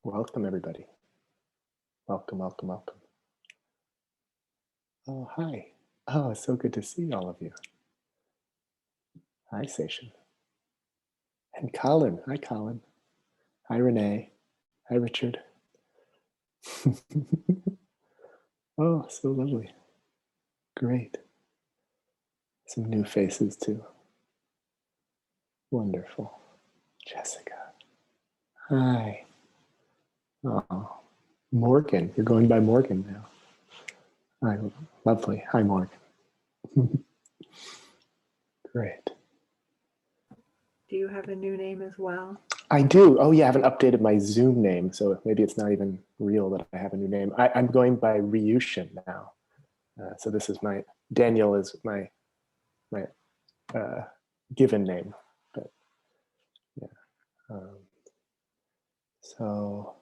Welcome, everybody. Welcome, welcome, welcome. Oh, hi. Oh, it's so good to see all of you. Hi, Session. And Colin. Hi, Colin. Hi, Renee. Hi, Richard. Oh, so lovely. Great. Some new faces, too. Wonderful. Jessica. Hi. Oh, Morgan. You're going by Morgan now. Hi, lovely. Hi, Morgan. Great. Do you have a new name as well? I do. Oh, yeah, I haven't updated my Zoom name, so maybe it's not even real that I have a new name. I'm going by Ryushin now. So this is Daniel is my given name. But yeah. So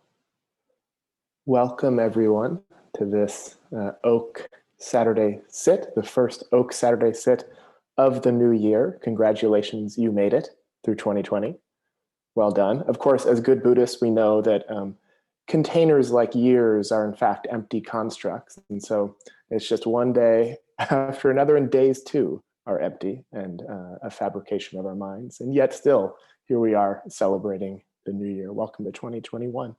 welcome, everyone, to this Oak Saturday Sit, the first Oak Saturday Sit of the new year. Congratulations, you made it through 2020. Well done. Of course, as good Buddhists, we know that containers like years are in fact empty constructs. And so it's just one day after another, and days too are empty and a fabrication of our minds. And yet still, here we are celebrating the new year. Welcome to 2021.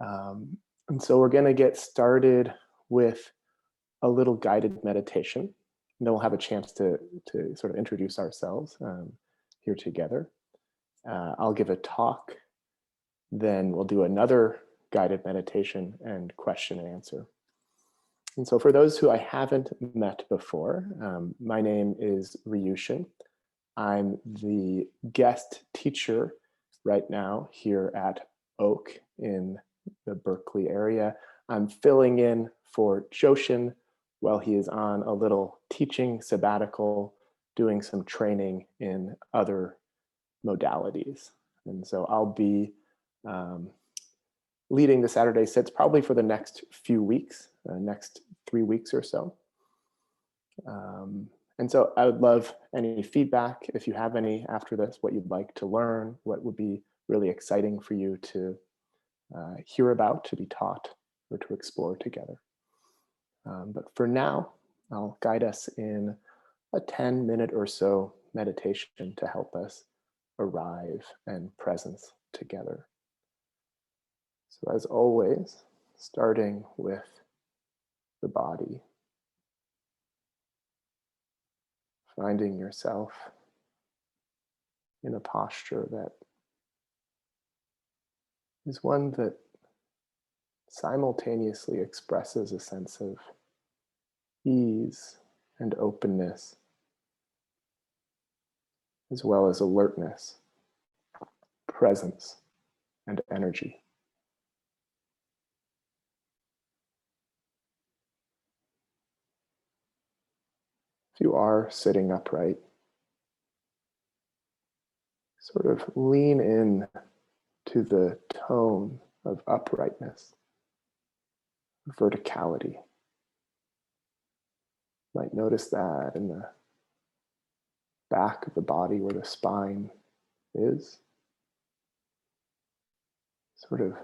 And so we're going to get started with a little guided meditation. And then we'll have a chance to sort of introduce ourselves here together. I'll give a talk, then we'll do another guided meditation and question and answer. And so for those who I haven't met before, my name is Ryushin. I'm the guest teacher right now here at Oak in the Berkeley area. I'm filling in for Joshin while he is on a little teaching sabbatical, doing some training in other modalities. And so I'll be leading the Saturday Sits probably for the next few weeks, next 3 weeks or so. And so I would love any feedback, if you have any after this, what you'd like to learn, what would be really exciting for you to hear about, to be taught, or to explore together. But for now, I'll guide us in a 10-minute or so meditation to help us arrive and presence together. So as always, starting with the body, finding yourself in a posture that is one that simultaneously expresses a sense of ease and openness, as well as alertness, presence, and energy. If you are sitting upright, sort of lean in to the tone of uprightness, verticality. You might notice that in the back of the body where the spine is. Sort of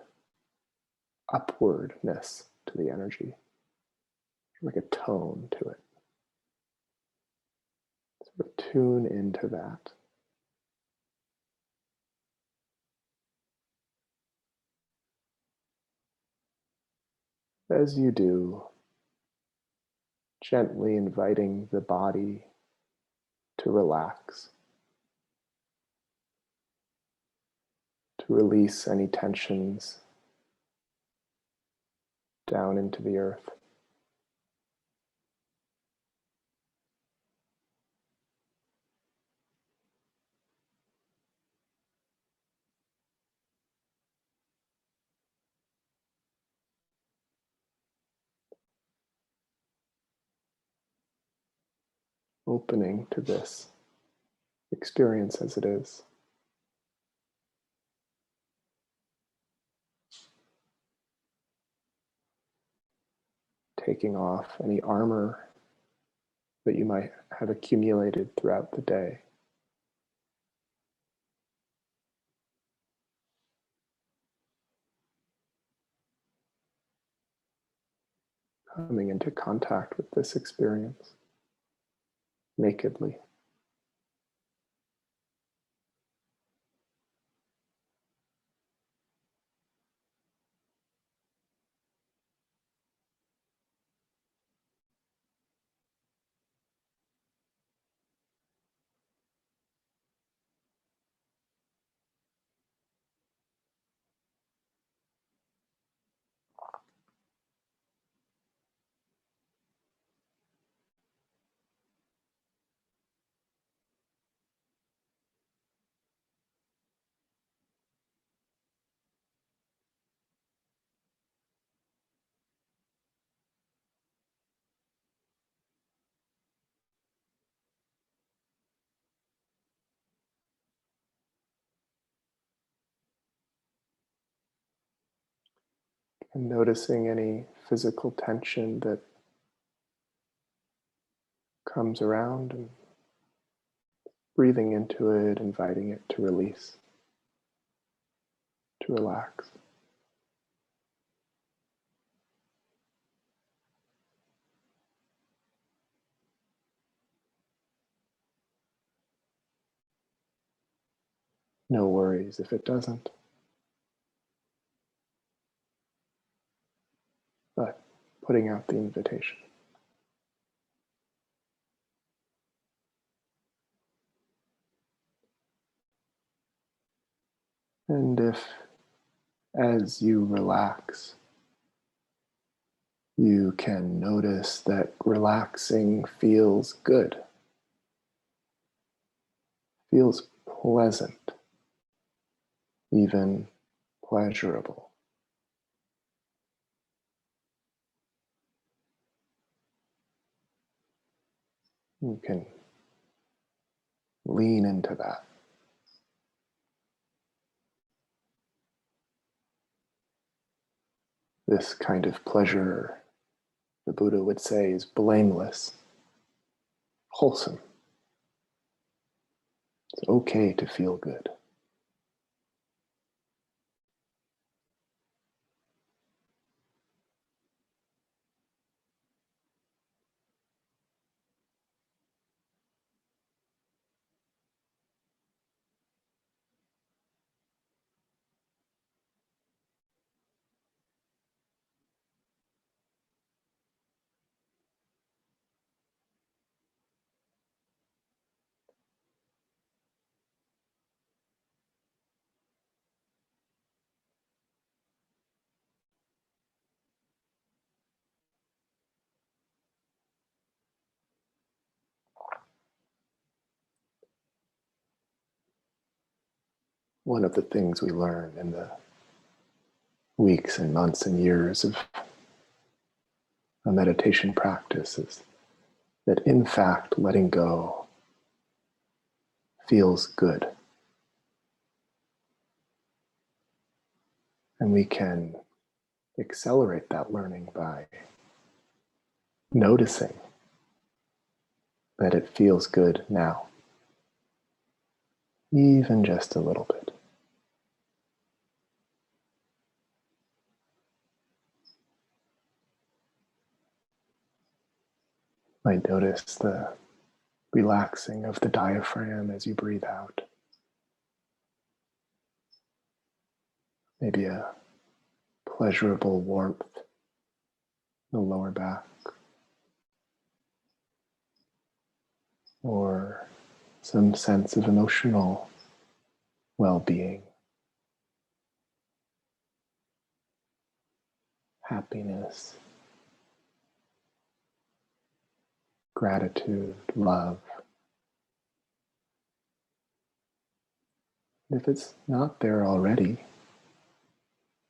upwardness to the energy, like a tone to it. Sort of tune into that. As you do, gently inviting the body to relax, to release any tensions down into the earth. Opening to this experience as it is. Taking off any armor that you might have accumulated throughout the day. coming into contact with this experience nakedly. And noticing any physical tension that comes around and breathing into it, inviting it to release, to relax. No worries if it doesn't, but putting out the invitation. And if, as you relax, you can notice that relaxing feels good, feels pleasant, even pleasurable. You can lean into that. This kind of pleasure, the Buddha would say, is blameless, wholesome. It's okay to feel good. One of the things we learn in the weeks and months and years of a meditation practice is that in fact letting go feels good. And we can accelerate that learning by noticing that it feels good now, even just a little bit. Might notice the relaxing of the diaphragm as you breathe out. Maybe a pleasurable warmth in the lower back, or some sense of emotional well-being, happiness, gratitude, love. If it's not there already,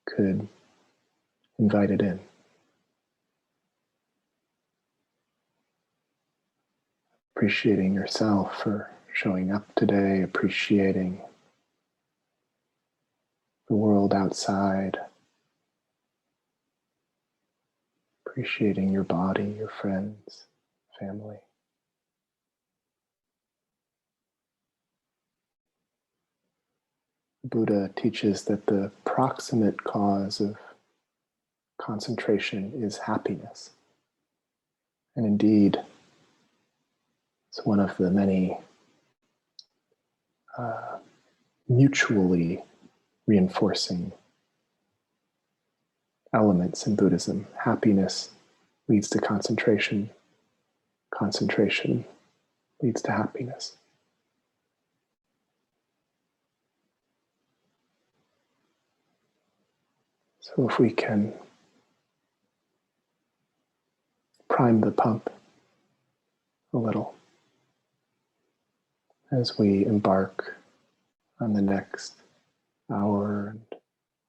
could invite it in. Appreciating yourself for showing up today, appreciating the world outside, appreciating your body, your friends, family. Buddha teaches that the proximate cause of concentration is happiness. And indeed, it's one of the many mutually reinforcing elements in Buddhism. Happiness leads to concentration. Concentration leads to happiness. So if we can prime the pump a little as we embark on the next hour and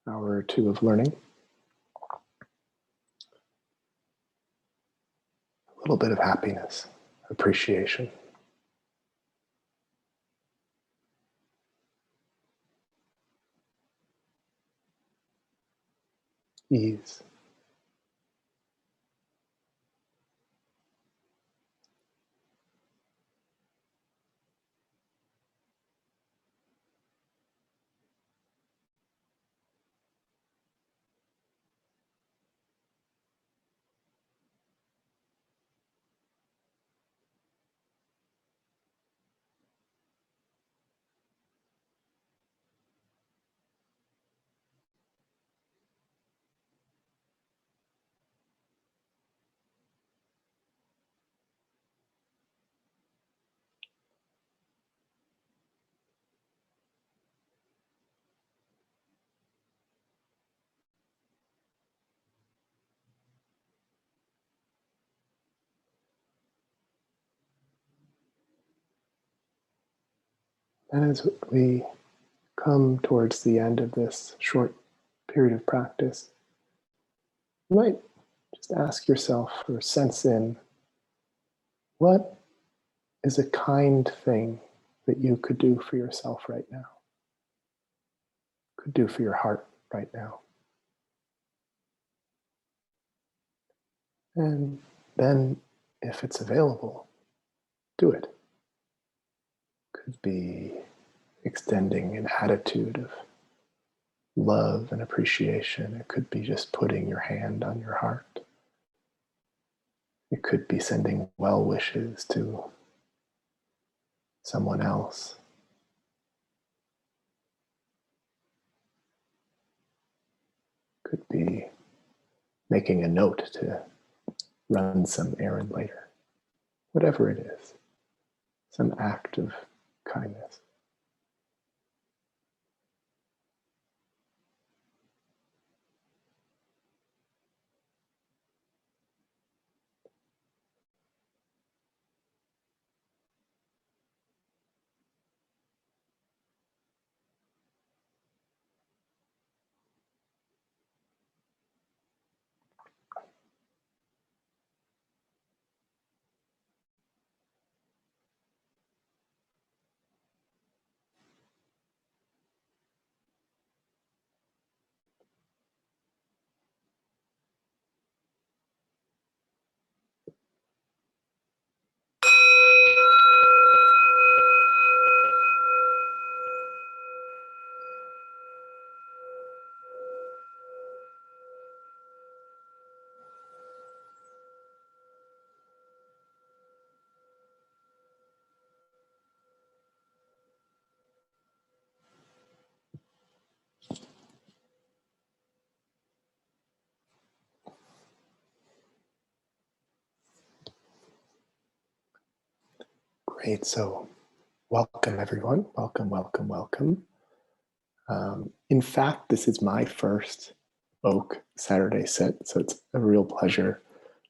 hour or two of learning, a little bit of happiness, appreciation, ease. And as we come towards the end of this short period of practice, you might just ask yourself or sense in, what is a kind thing that you could do for yourself right now, could do for your heart right now? And then, if it's available, do it. Could be extending an attitude of love and appreciation. It could be just putting your hand on your heart. It could be sending well wishes to someone else. Could be making a note to run some errand later. Whatever it is, some act of kindness. Great. So, welcome everyone. Welcome, welcome, welcome. In fact, this is my first Oak Saturday sit, so it's a real pleasure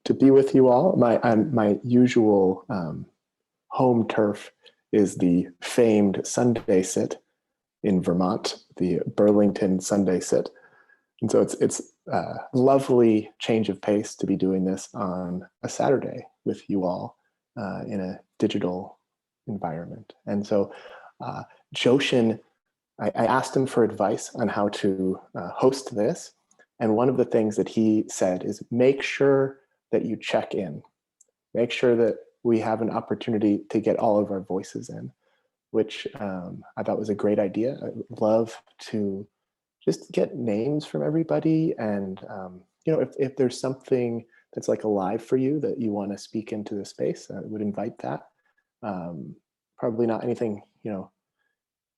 to be with you all. My usual home turf is the famed Sunday sit in Vermont, the Burlington Sunday sit, and so it's a lovely change of pace to be doing this on a Saturday with you all in a digital environment. And so Joshin, I asked him for advice on how to host this. And one of the things that he said is make sure that you check in. Make sure that we have an opportunity to get all of our voices in, which I thought was a great idea. I'd love to just get names from everybody. And if there's something that's like alive for you that you want to speak into the space, I would invite that. Probably not anything,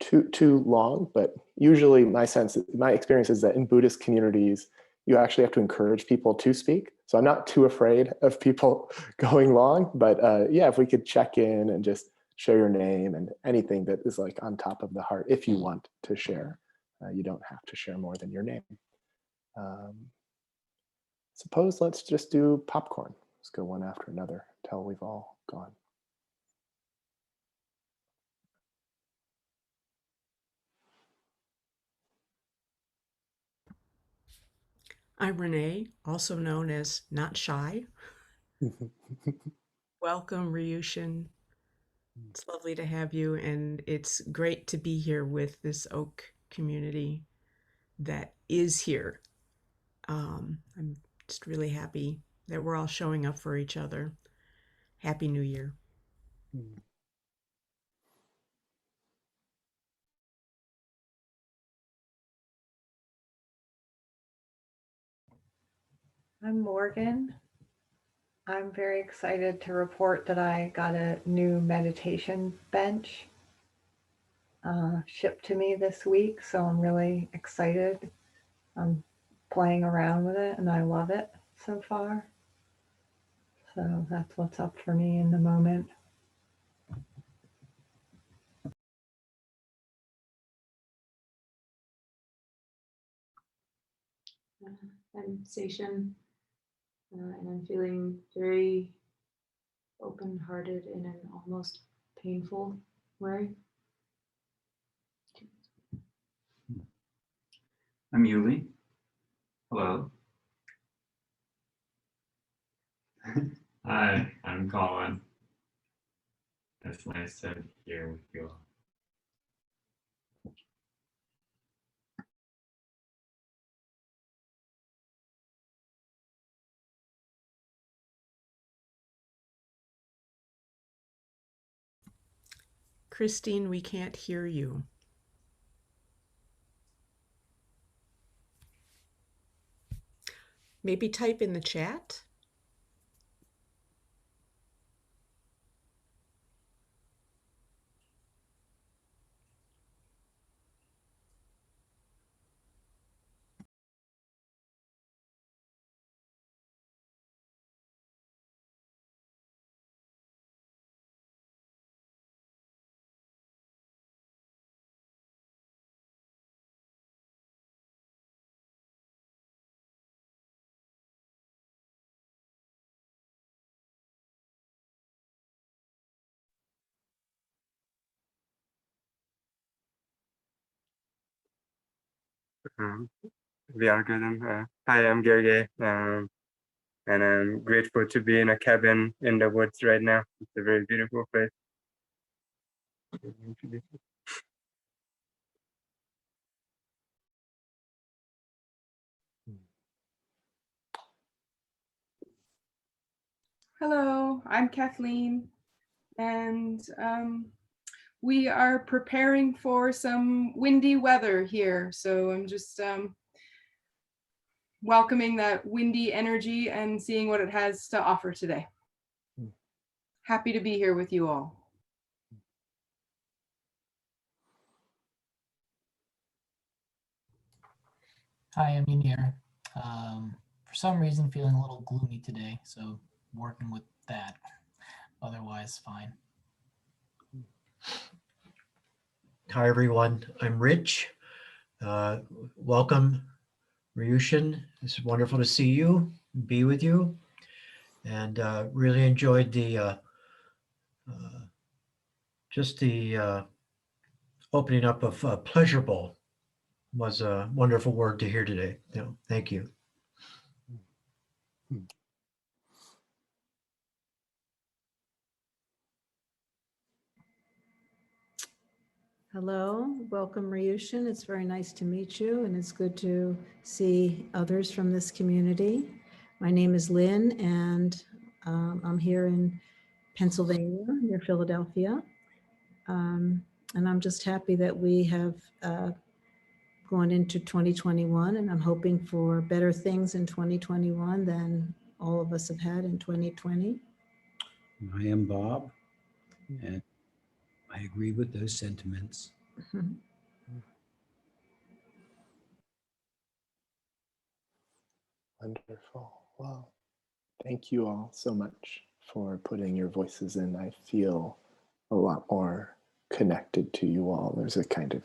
too long, but usually my experience is that in Buddhist communities, you actually have to encourage people to speak. So I'm not too afraid of people going long, but yeah, if we could check in and just share your name and anything that is like on top of the heart, if you want to share, you don't have to share more than your name. Suppose let's just do popcorn. Let's go one after another until we've all gone. I'm Renee, also known as Not Shy. Welcome, Ryushin. It's lovely to have you, and it's great to be here with this Oak community that is here. I'm just really happy that we're all showing up for each other. Happy New Year. I'm Morgan. I'm very excited to report that I got a new meditation bench shipped to me this week, so I'm really excited. I'm playing around with it and I love it so far. So that's what's up for me in the moment. I'm Seishan, and I'm feeling very open-hearted in an almost painful way. I'm Yuli. Hello. Hi, I'm Colin. It's nice to be here with you all. Christine, we can't hear you. Maybe type in the chat. We are good. Hi, I'm Gerge, and I'm grateful to be in a cabin in the woods right now. It's a very beautiful place. Hello, I'm Kathleen, and we are preparing for some windy weather here. So I'm just welcoming that windy energy and seeing what it has to offer today. Happy to be here with you all. Hi, I'm Munir. For some reason, feeling a little gloomy today, so working with that. Otherwise, fine. Hi, everyone. I'm Rich. Welcome, Ryushin. It's wonderful to see you, be with you, and really enjoyed the opening up of Pleasure Bowl. Was a wonderful word to hear today. Thank you. Hello, welcome Ryushin. It's very nice to meet you and it's good to see others from this community. My name is Lynn and I'm here in Pennsylvania near Philadelphia. And I'm just happy that we have gone into 2021 and I'm hoping for better things in 2021 than all of us have had in 2020. I am Bob, and I agree with those sentiments. Wonderful. Well, thank you all so much for putting your voices in. I feel a lot more connected to you all. There's a kind of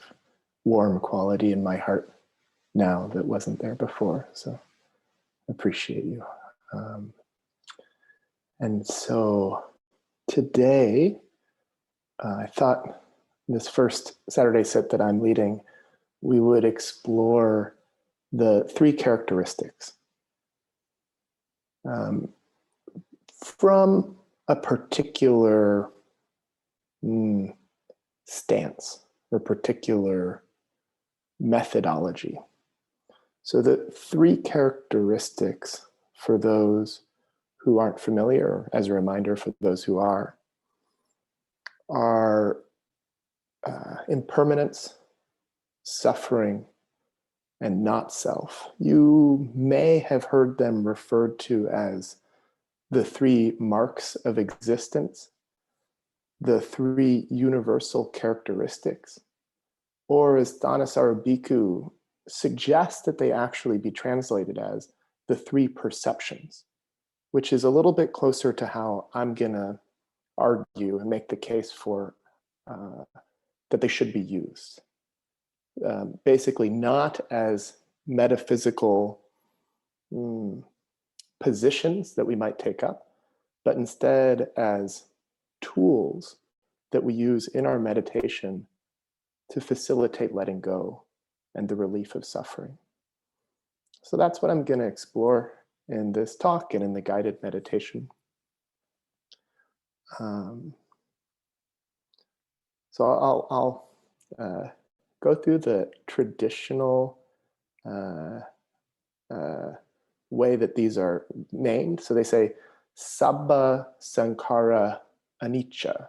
warm quality in my heart now that wasn't there before. So appreciate you. And so today, I thought this first Saturday sit that I'm leading, we would explore the three characteristics from a particular stance or particular methodology. So the three characteristics, for those who aren't familiar, as a reminder for those who are impermanence, suffering, and not self. You may have heard them referred to as the three marks of existence, the three universal characteristics, or as Dhanasara Bhikkhu suggests that they actually be translated as the three perceptions, which is a little bit closer to how I'm gonna argue and make the case for that they should be used. Basically not as metaphysical positions that we might take up, but instead as tools that we use in our meditation to facilitate letting go and the relief of suffering. So that's what I'm going to explore in this talk and in the guided meditation. So I'll go through the traditional way that these are named. So they say Sabba Sankhara Anicca,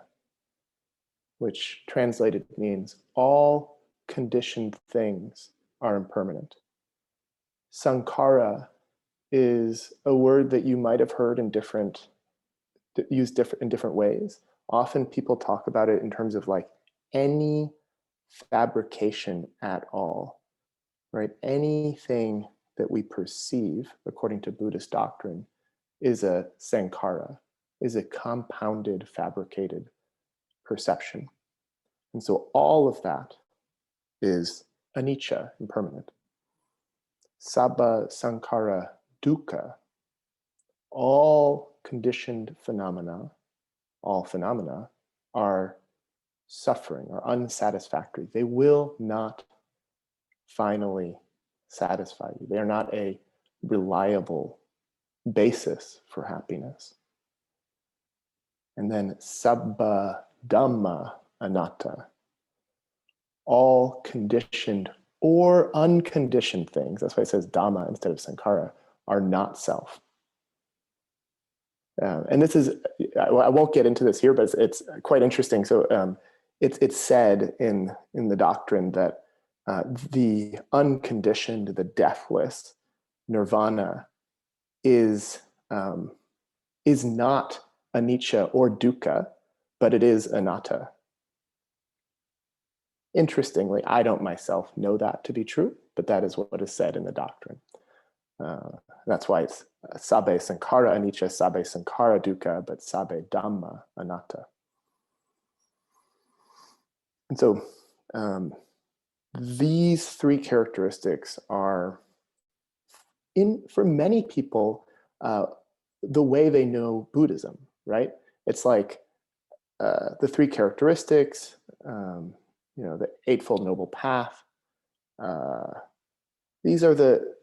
which translated means all conditioned things are impermanent. Sankhara is a word that you might have heard in used in different ways. Often people talk about it in terms of like any fabrication at all, right? Anything that we perceive, according to Buddhist doctrine, is a sankhara, is a compounded, fabricated perception. And so all of that is anicca, impermanent. Sabba sankhara dukkha, all conditioned phenomena, all phenomena are suffering, are unsatisfactory. They will not finally satisfy you. They are not a reliable basis for happiness. And then sabba dhamma anatta, all conditioned or unconditioned things, that's why it says dhamma instead of sankhara, are not self. And this is, I won't get into this here, but it's quite interesting. So it's said in the doctrine that the unconditioned, the deathless nirvana is not anicca or dukkha, but it is anatta. Interestingly, I don't myself know that to be true, but that is what is said in the doctrine. That's why it's sabbe sankhara anicca, sabbe sankhara dukkha, but sabbe dhamma anatta. And so these three characteristics are, for many people, the way they know Buddhism, right? It's like the three characteristics, the Eightfold Noble Path. These are the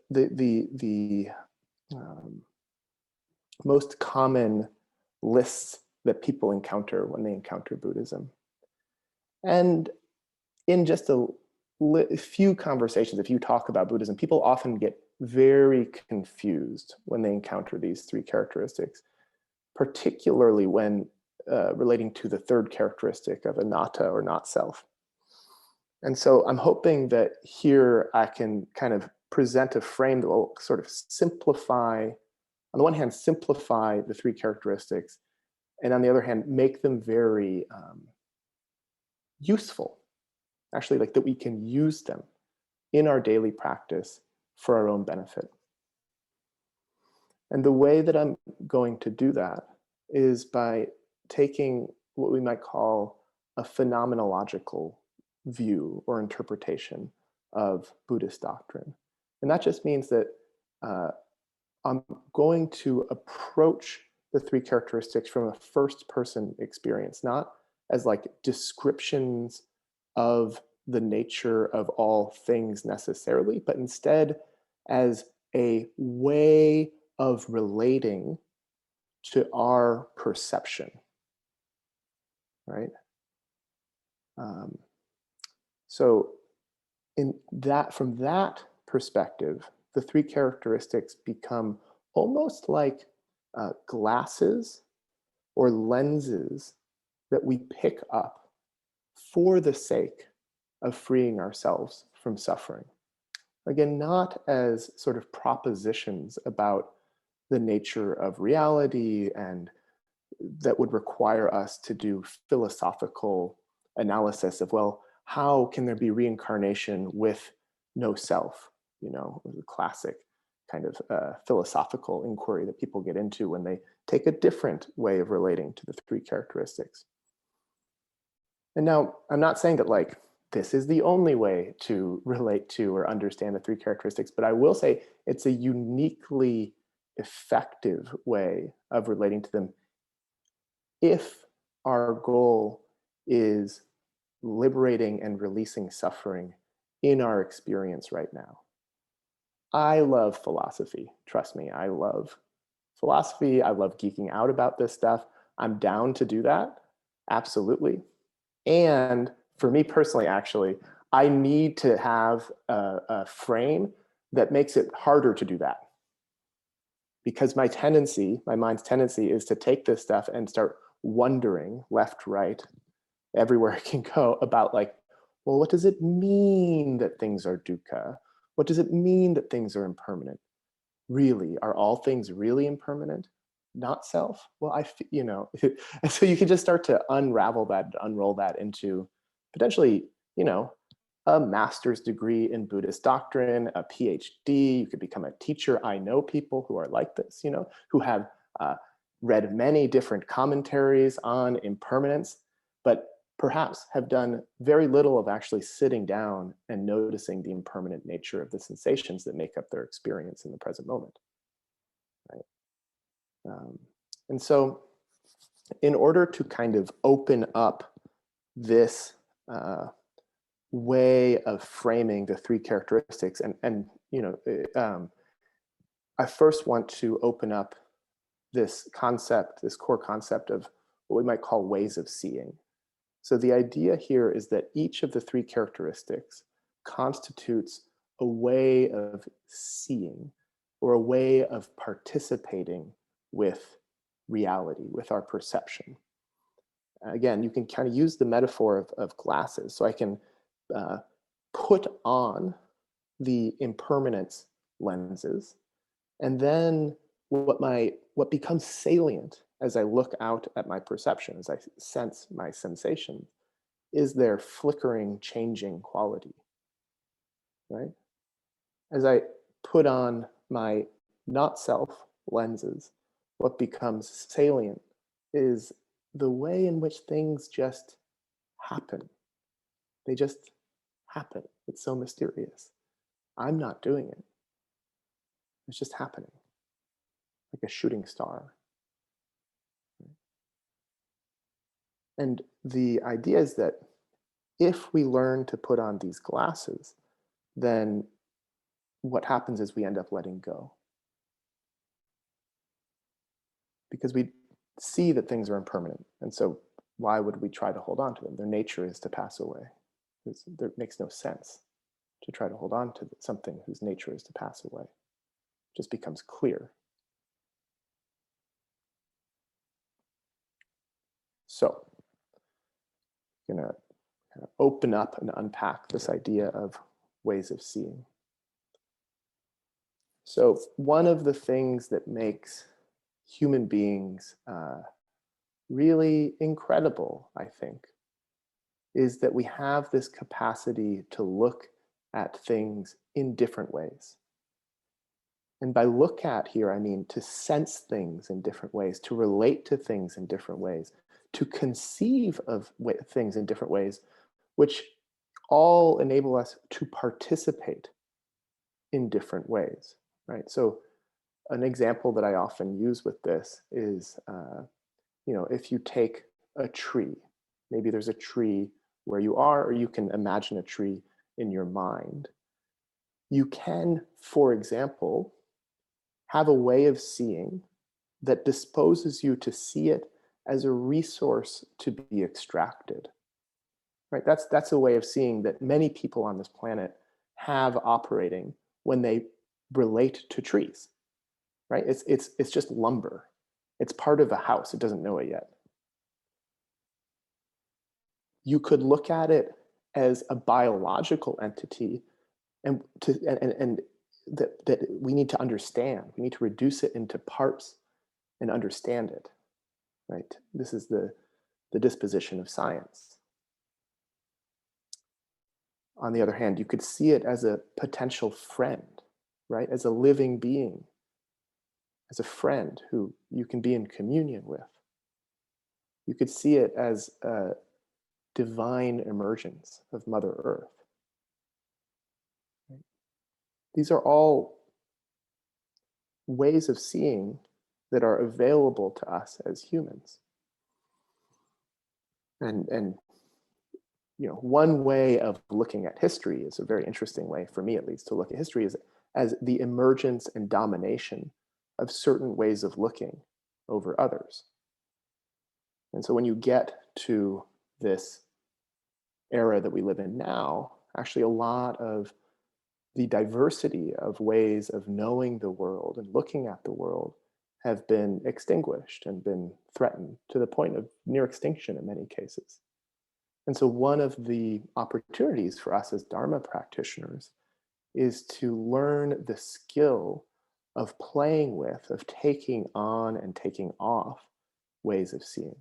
most common lists that people encounter when they encounter Buddhism. And in just a few conversations, if you talk about Buddhism, people often get very confused when they encounter these three characteristics, particularly when relating to the third characteristic of anatta or not self. And so I'm hoping that here I can kind of present a frame that will sort of simplify on the one hand, simplify the three characteristics, and on the other hand, make them very useful, actually, like that we can use them in our daily practice for our own benefit. And the way that I'm going to do that is by taking what we might call a phenomenological view or interpretation of Buddhist doctrine. And that just means that I'm going to approach the three characteristics from a first person experience, not as like descriptions of the nature of all things necessarily, but instead as a way of relating to our perception, right? So from that perspective, the three characteristics become almost like glasses or lenses that we pick up for the sake of freeing ourselves from suffering. Again, not as sort of propositions about the nature of reality and that would require us to do philosophical analysis of, well, how can there be reincarnation with no self? You know, the classic kind of philosophical inquiry that people get into when they take a different way of relating to the three characteristics. And now, I'm not saying that like this is the only way to relate to or understand the three characteristics, but I will say it's a uniquely effective way of relating to them if our goal is liberating and releasing suffering in our experience right now. I love philosophy. Trust me, I love philosophy. I love geeking out about this stuff. I'm down to do that. Absolutely. And for me personally, actually, I need to have a frame that makes it harder to do that. Because my mind's tendency is to take this stuff and start wondering left, right, everywhere I can go about like, well, what does it mean that things are dukkha? What does it mean that things are impermanent? Really, are all things really impermanent? Not self? Well, you know, and so you can just start to unravel that, unroll that into potentially, you know, a master's degree in Buddhist doctrine, a PhD. You could become a teacher. I know people who are like this, you know, who have read many different commentaries on impermanence, but perhaps have done very little of actually sitting down and noticing the impermanent nature of the sensations that make up their experience in the present moment. Right? And so in order to kind of open up this way of framing the three characteristics, and you know, I first want to open up this concept, this core concept of what we might call ways of seeing. So the idea here is that each of the three characteristics constitutes a way of seeing or a way of participating with reality, with our perception. Again, you can kind of use the metaphor of glasses. So I can put on the impermanence lenses, and then what becomes salient as I look out at my perception, as I sense my sensation, is their flickering, changing quality, right? As I put on my not self lenses, what becomes salient is the way in which things just happen. They just happen. It's so mysterious. I'm not doing it. It's just happening, like a shooting star. And the idea is that if we learn to put on these glasses, then what happens is we end up letting go. Because we see that things are impermanent. And so why would we try to hold on to them? Their nature is to pass away. It makes no sense to try to hold on to something whose nature is to pass away. It just becomes clear. So I'm going to kind of open up and unpack this idea of ways of seeing. So one of the things that makes human beings really incredible, I think, is that we have this capacity to look at things in different ways. And by look at here, I mean to sense things in different ways, to relate to things in different ways, to conceive of things in different ways, which all enable us to participate in different ways, right? So an example that I often use with this is, if you take a tree, maybe there's a tree where you are, or you can imagine a tree in your mind. You can, for example, have a way of seeing that disposes you to see it as a resource to be extracted, right? That's a way of seeing that many people on this planet have operating when they relate to trees, right? It's just lumber. It's part of a house. It doesn't know it yet. You could look at it as a biological entity, and that we need to understand. We need to reduce it into parts and understand it, right? This is the disposition of science. On the other hand, you could see it as a potential friend, right? As a living being, as a friend who you can be in communion with. You could see it as a divine emergence of Mother Earth. Right? These are all ways of seeing that are available to us as humans. And one way of looking at history is a very interesting way, for me at least, to look at history, is as the emergence and domination of certain ways of looking over others. And so when you get to this era that we live in now, actually a lot of the diversity of ways of knowing the world and looking at the world have been extinguished and been threatened to the point of near extinction in many cases. And so one of the opportunities for us as Dharma practitioners is to learn the skill of playing with, of taking on and taking off ways of seeing,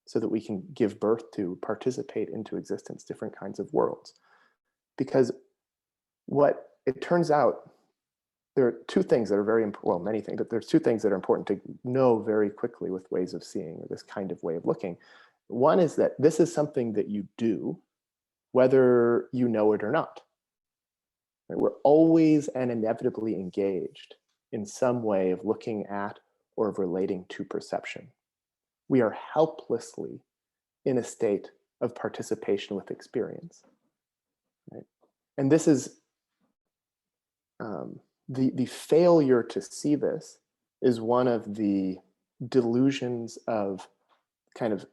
so that we can give birth to, participate into existence, different kinds of worlds. Because what it turns out, there are two things that are very important, well, many things, but there's two things that are important to know very quickly with ways of seeing, or this kind of way of looking. One is that this is something that you do, whether you know it or not. Right? We're always and inevitably engaged in some way of looking at or of relating to perception. We are helplessly in a state of participation with experience. Right? And this is the failure to see this is one of the delusions of kind of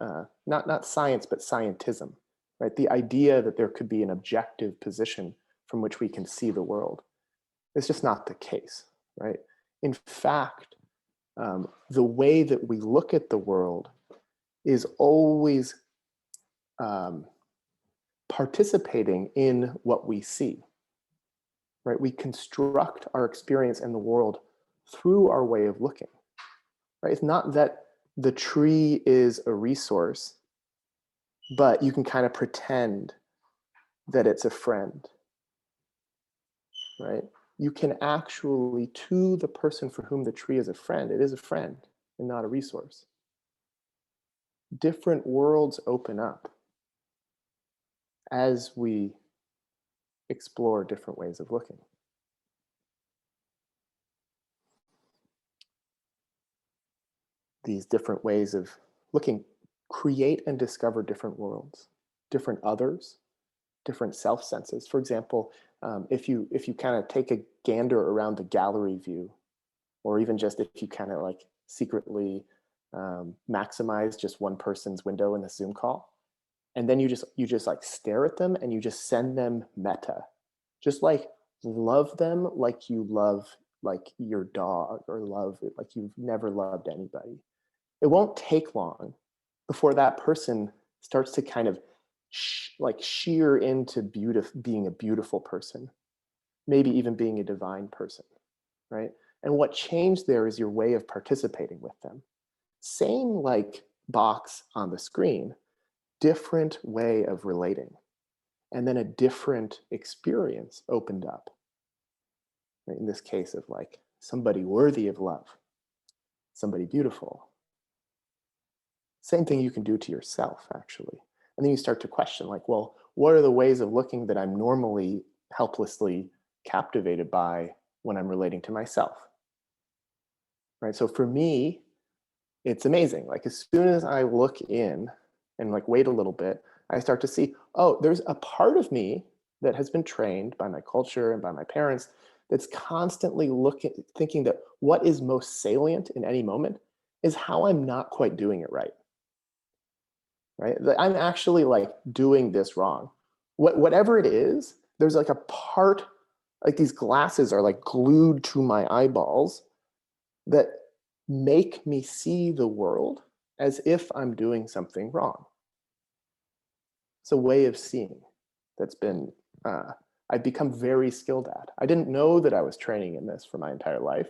not science, but scientism, right? The idea that there could be an objective position from which we can see the world. It's just not the case, right? In fact, the way that we look at the world is always participating in what we see, right? We construct our experience in the world through our way of looking, right? It's not that the tree is a resource, but you can kind of pretend that it's a friend, right? You can actually, to the person for whom the tree is a friend, it is a friend and not a resource. Different worlds open up as we explore different ways of looking. These different ways of looking create and discover different worlds, different others, different self senses. For example, if you kind of take a gander around the gallery view, or even just if you kind of like secretly maximize just one person's window in the Zoom call, and then you just like stare at them and you just send them metta, just like love them like you love like your dog, or love it like you've never loved anybody. It won't take long before that person starts to kind of shear into being a beautiful person, maybe even being a divine person. right? And what changed there is your way of participating with them. Same like box on the screen, different way of relating. And then a different experience opened up. Right? In this case of like somebody worthy of love, somebody beautiful. Same thing you can do to yourself, actually. And then you start to question, like, well, what are the ways of looking that I'm normally helplessly captivated by when I'm relating to myself? Right? So for me, it's amazing. Like as soon as I look in and like wait a little bit, I start to see, oh, there's a part of me that has been trained by my culture and by my parents that's constantly thinking that what is most salient in any moment is how I'm not quite doing it right. Right? That I'm actually like doing this wrong. Whatever it is, there's like a part, like these glasses are like glued to my eyeballs that make me see the world as if I'm doing something wrong. It's a way of seeing that's been, I've become very skilled at. I didn't know that I was training in this for my entire life,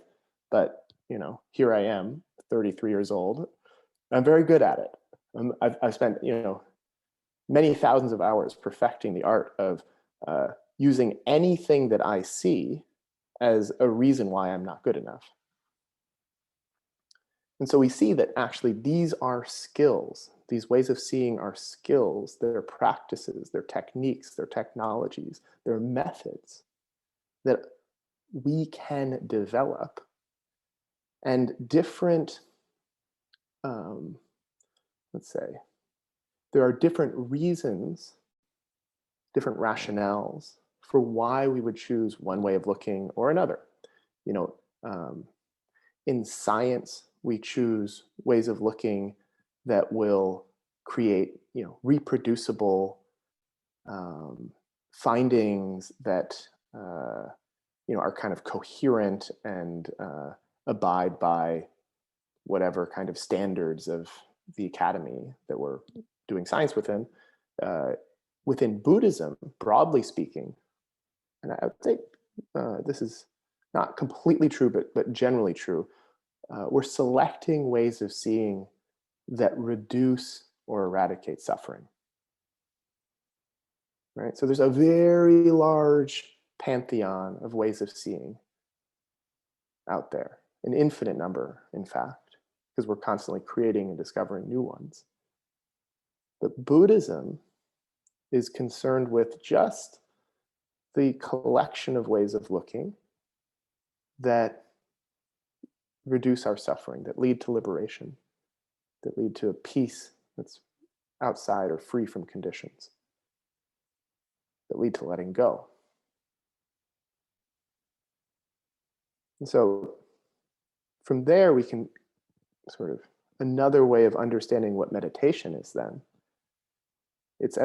but you know, here I am, 33 years old. I'm very good at it. I've spent, you know, many thousands of hours perfecting the art of using anything that I see as a reason why I'm not good enough. And so we see that actually these are skills. These ways of seeing are skills, they're practices, they're techniques, they're technologies, they're methods that we can develop. And different, let's say, there are different reasons, different rationales for why we would choose one way of looking or another. You know, in science, we choose ways of looking that will create, you know, reproducible findings that you know, are kind of coherent and abide by whatever kind of standards of the academy that we're doing science within. Within Buddhism, broadly speaking, and I would say this is not completely true, but generally true, we're selecting ways of seeing that reduce or eradicate suffering. Right? So there's a very large pantheon of ways of seeing out there, an infinite number, in fact, because we're constantly creating and discovering new ones. But Buddhism is concerned with just the collection of ways of looking that reduce our suffering, that lead to liberation, that lead to a peace that's outside or free from conditions, that lead to letting go. And so from there, we can sort of, another way of understanding what meditation is then. It's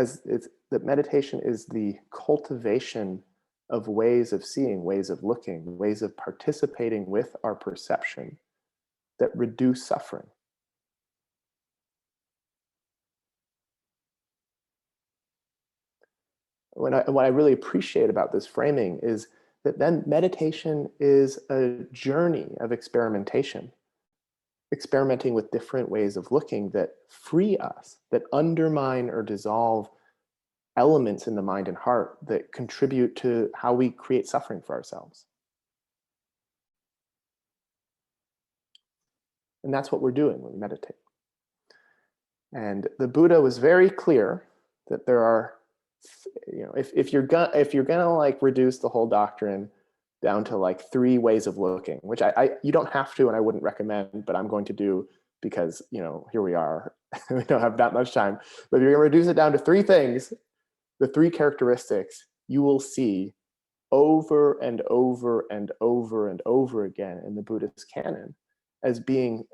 that meditation is the cultivation of ways of seeing, ways of looking, ways of participating with our perception that reduce suffering. What I really appreciate about this framing is that then meditation is a journey of experimentation, experimenting with different ways of looking that free us, that undermine or dissolve elements in the mind and heart that contribute to how we create suffering for ourselves. And that's what we're doing when we meditate. And the Buddha was very clear that there are, you know, if you're gonna like reduce the whole doctrine down to like 3 ways of looking, which you don't have to, and I wouldn't recommend, but I'm going to do because, you know, here we are. We don't have that much time. But if you're gonna reduce it down to 3 things, the 3 characteristics you will see over and over and over and over again in the Buddhist canon as being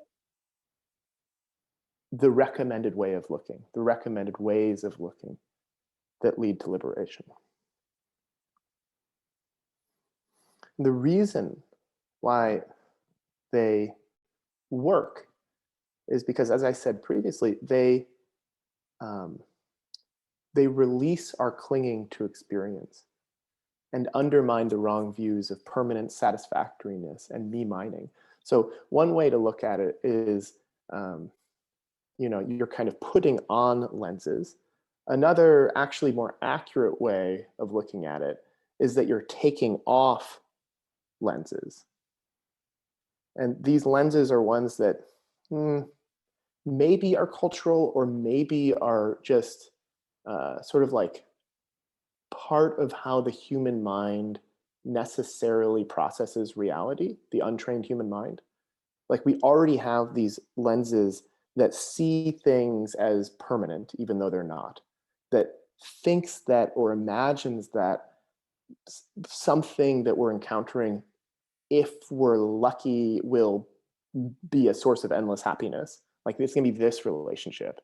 the recommended way of looking, the recommended ways of looking that lead to liberation. And the reason why they work is because, as I said previously, they release our clinging to experience. and undermine the wrong views of permanent satisfactoriness and me mining. So one way to look at it is, you're kind of putting on lenses. Another, actually more accurate way of looking at it is that you're taking off lenses. And these lenses are ones that maybe are cultural or maybe are just sort of like part of how the human mind necessarily processes reality, the untrained human mind. Like we already have these lenses that see things as permanent, even though they're not, that thinks that or imagines that something that we're encountering, if we're lucky, will be a source of endless happiness. Like it's gonna be this relationship,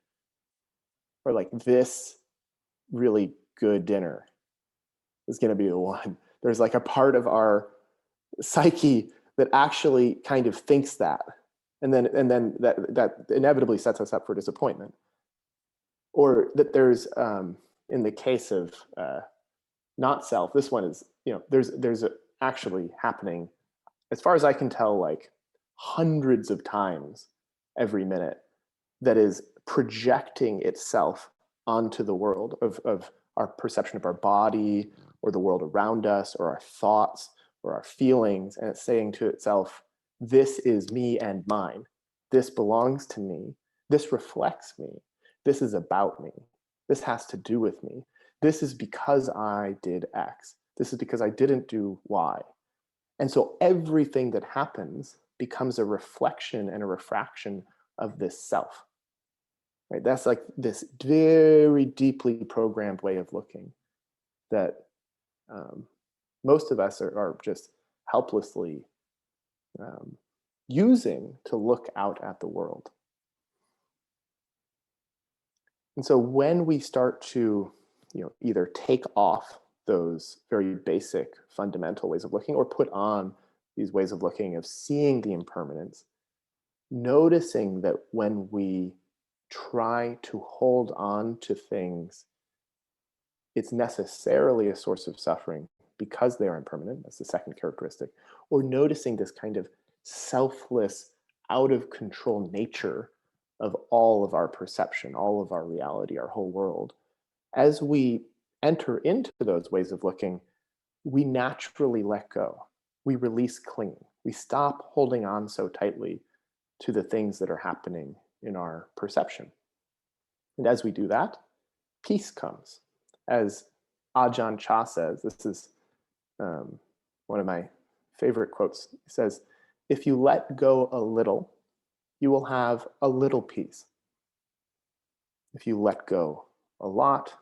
or like this really good dinner is gonna be the one. There's like a part of our psyche that actually kind of thinks that. And then that inevitably sets us up for disappointment. Or that there's, in the case of not self, this one is, there's actually happening, as far as I can tell, like hundreds of times every minute, that is projecting itself onto the world of our perception of our body or the world around us or our thoughts or our feelings. And it's saying to itself, this is me and mine. This belongs to me. This reflects me. This is about me. This has to do with me. This is because I did X. This is because I didn't do Y. And so everything that happens becomes a reflection and a refraction of this self. Right? That's like this very deeply programmed way of looking that most of us are just helplessly using to look out at the world. And so when we start to either take off those very basic fundamental ways of looking or put on these ways of looking of seeing the impermanence, noticing that when we try to hold on to things, it's necessarily a source of suffering because they are impermanent. That's the second characteristic. Or noticing this kind of selfless, out of control nature of all of our perception, all of our reality, our whole world. As we enter into those ways of looking, we naturally let go. We release clinging. We stop holding on so tightly to the things that are happening in our perception. And as we do that, peace comes. As Ajahn Chah says, this is one of my favorite quotes. He says, if you let go a little, you will have a little peace. If you let go a lot,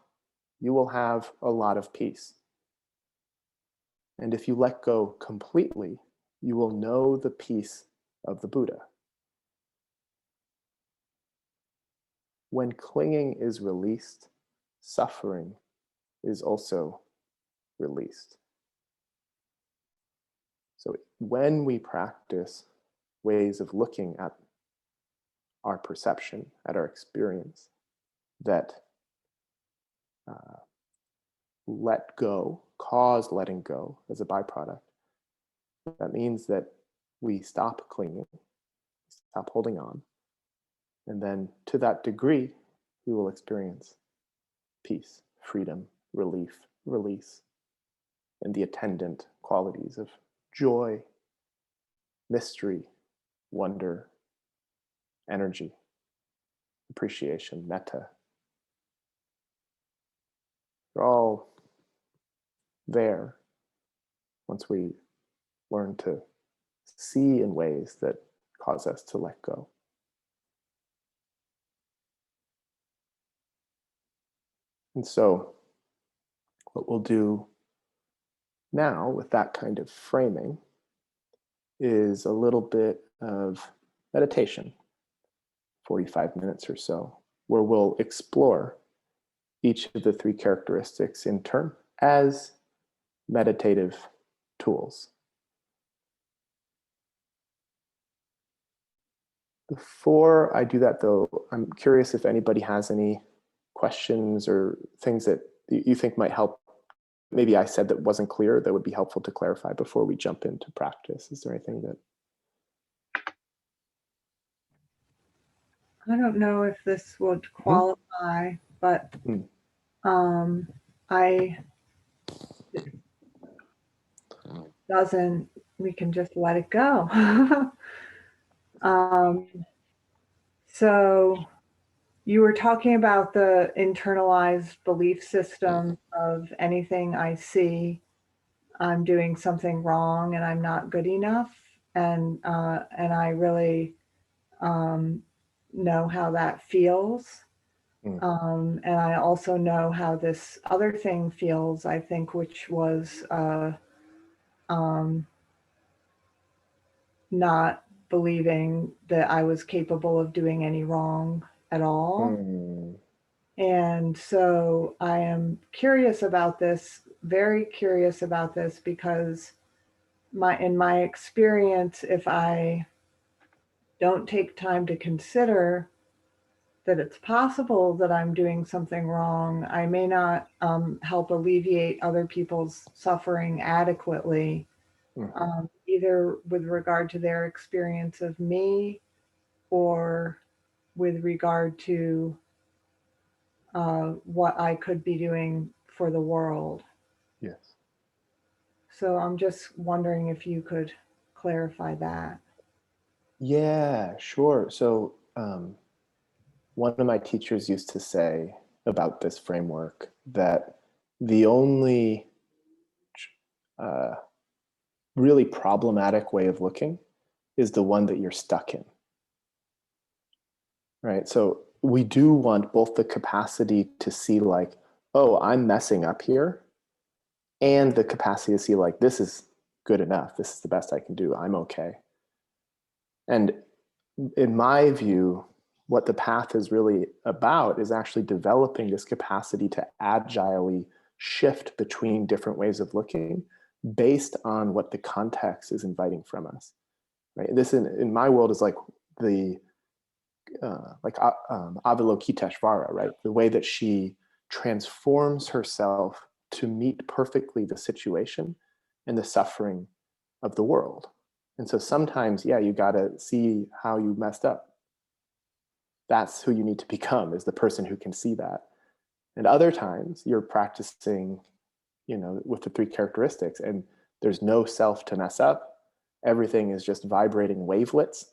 you will have a lot of peace. And if you let go completely, you will know the peace of the Buddha. When clinging is released, suffering is also released. So when we practice ways of looking at our perception, at our experience, that let go, cause letting go as a byproduct, that means that we stop clinging, stop holding on, and then to that degree, we will experience peace, freedom, relief, release, and the attendant qualities of joy, mystery, wonder, energy, appreciation, metta. They're all there once we learn to see in ways that cause us to let go. And so what we'll do now with that kind of framing is a little bit of meditation, 45 minutes or so, where we'll explore each of the three characteristics in turn as meditative tools. Before I do that, though, I'm curious if anybody has any questions or things that you think might help maybe I said that wasn't clear that would be helpful to clarify before we jump into practice? Is there anything that? I don't know if this would qualify, but I doesn't, we can just let it go. So you were talking about the internalized belief system of anything I see, I'm doing something wrong and I'm not good enough. And I really know how that feels. And I also know how this other thing feels, I think, which was not believing that I was capable of doing any wrong at all. And so I am curious about this, very curious about this, because in my experience, if I don't take time to consider that it's possible that I'm doing something wrong, I may not help alleviate other people's suffering adequately, either with regard to their experience of me or with regard to what I could be doing for the world. Yes. So I'm just wondering if you could clarify that. Yeah, sure. So one of my teachers used to say about this framework that the only really problematic way of looking is the one that you're stuck in. Right? So we do want both the capacity to see like, oh, I'm messing up here, and the capacity to see like, this is good enough. This is the best I can do. I'm okay. And in my view, what the path is really about is actually developing this capacity to agilely shift between different ways of looking based on what the context is inviting from us. Right? This in my world is like the Avalokiteshvara, right? The way that she transforms herself to meet perfectly the situation and the suffering of the world. And so sometimes, yeah, you got to see how you messed up. That's who you need to become, is the person who can see that. And other times you're practicing, with the three characteristics, and there's no self to mess up. Everything is just vibrating wavelets.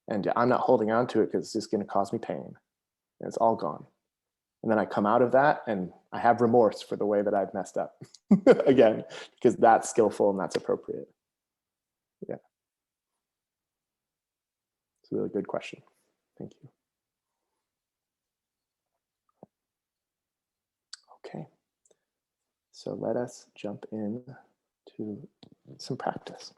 And I'm not holding on to it because it's just going to cause me pain. And it's all gone. And then I come out of that and I have remorse for the way that I've messed up again, because that's skillful and that's appropriate. Yeah. It's a really good question. Thank you. Okay. So let us jump in to some practice.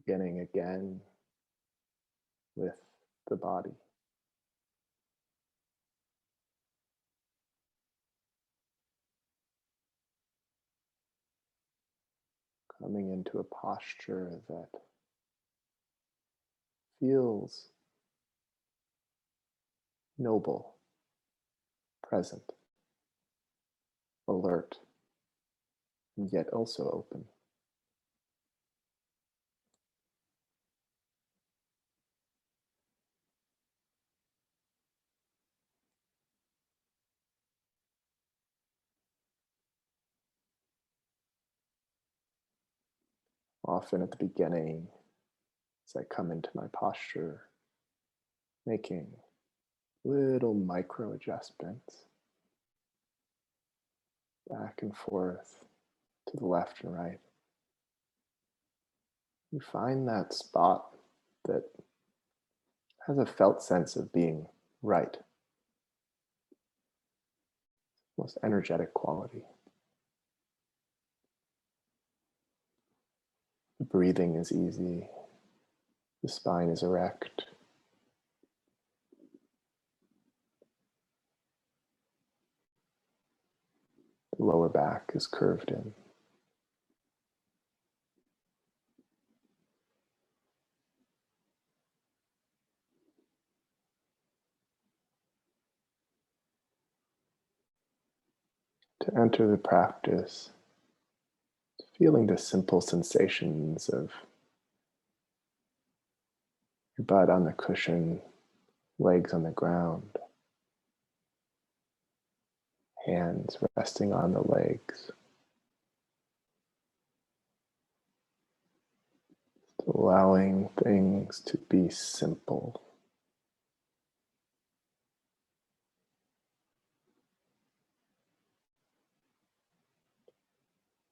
Beginning again with the body. Coming into a posture that feels noble, present, alert, and yet also open. Often at the beginning, as I come into my posture, making little micro adjustments back and forth to the left and right. You find that spot that has a felt sense of being right, most energetic quality. The breathing is easy, the spine is erect. The lower back is curved in. To enter the practice, feeling the simple sensations of your butt on the cushion, legs on the ground, hands resting on the legs. Allowing things to be simple.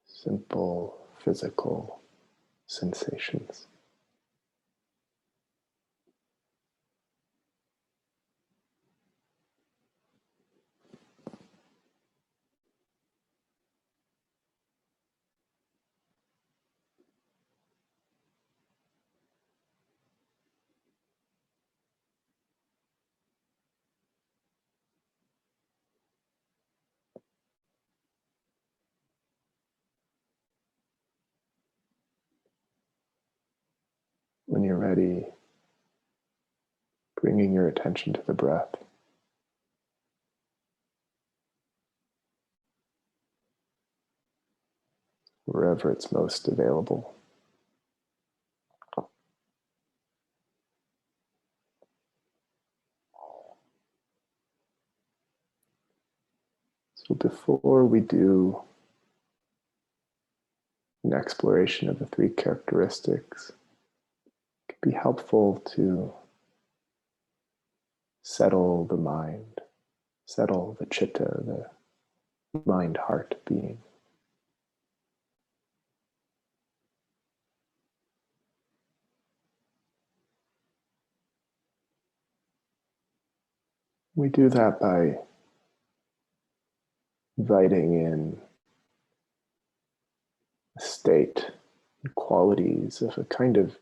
Simple physical sensations. When you're ready, bringing your attention to the breath. Wherever it's most available. So before we do an exploration of the three characteristics, it can be helpful to settle the mind, settle the chitta, the mind-heart being. We do that by inviting in a state and qualities of a kind of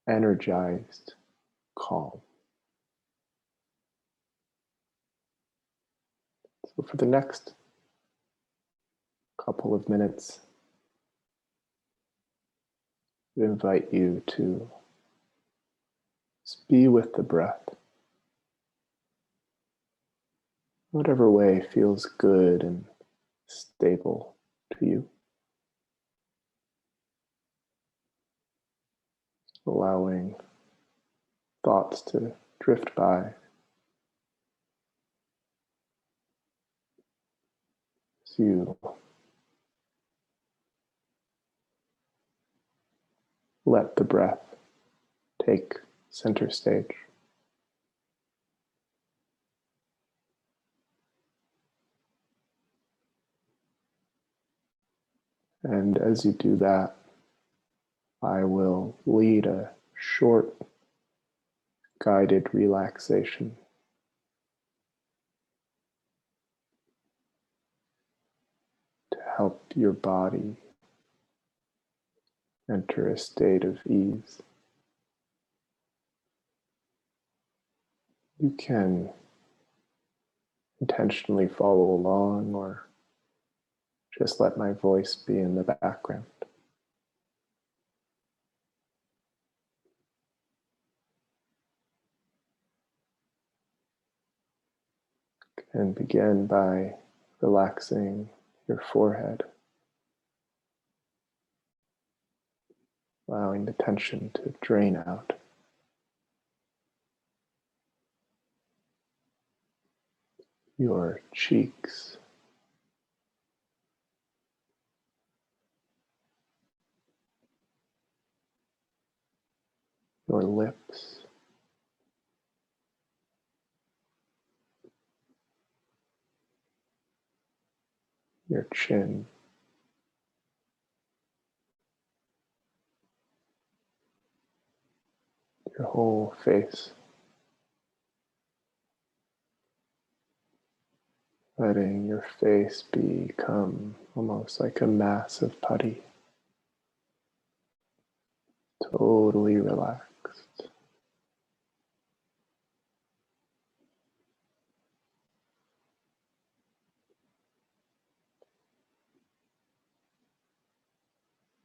energized calm. So for the next couple of minutes, I invite you to just be with the breath. Whatever way feels good and stable to you. Allowing thoughts to drift by. As you let the breath take center stage. And as you do that, I will lead a short guided relaxation. To help your body enter a state of ease. You can intentionally follow along or just let my voice be in the background. And begin by relaxing your forehead, allowing the tension to drain out. Your cheeks, your lips, your chin, your whole face, letting your face become almost like a mass of putty, totally relaxed.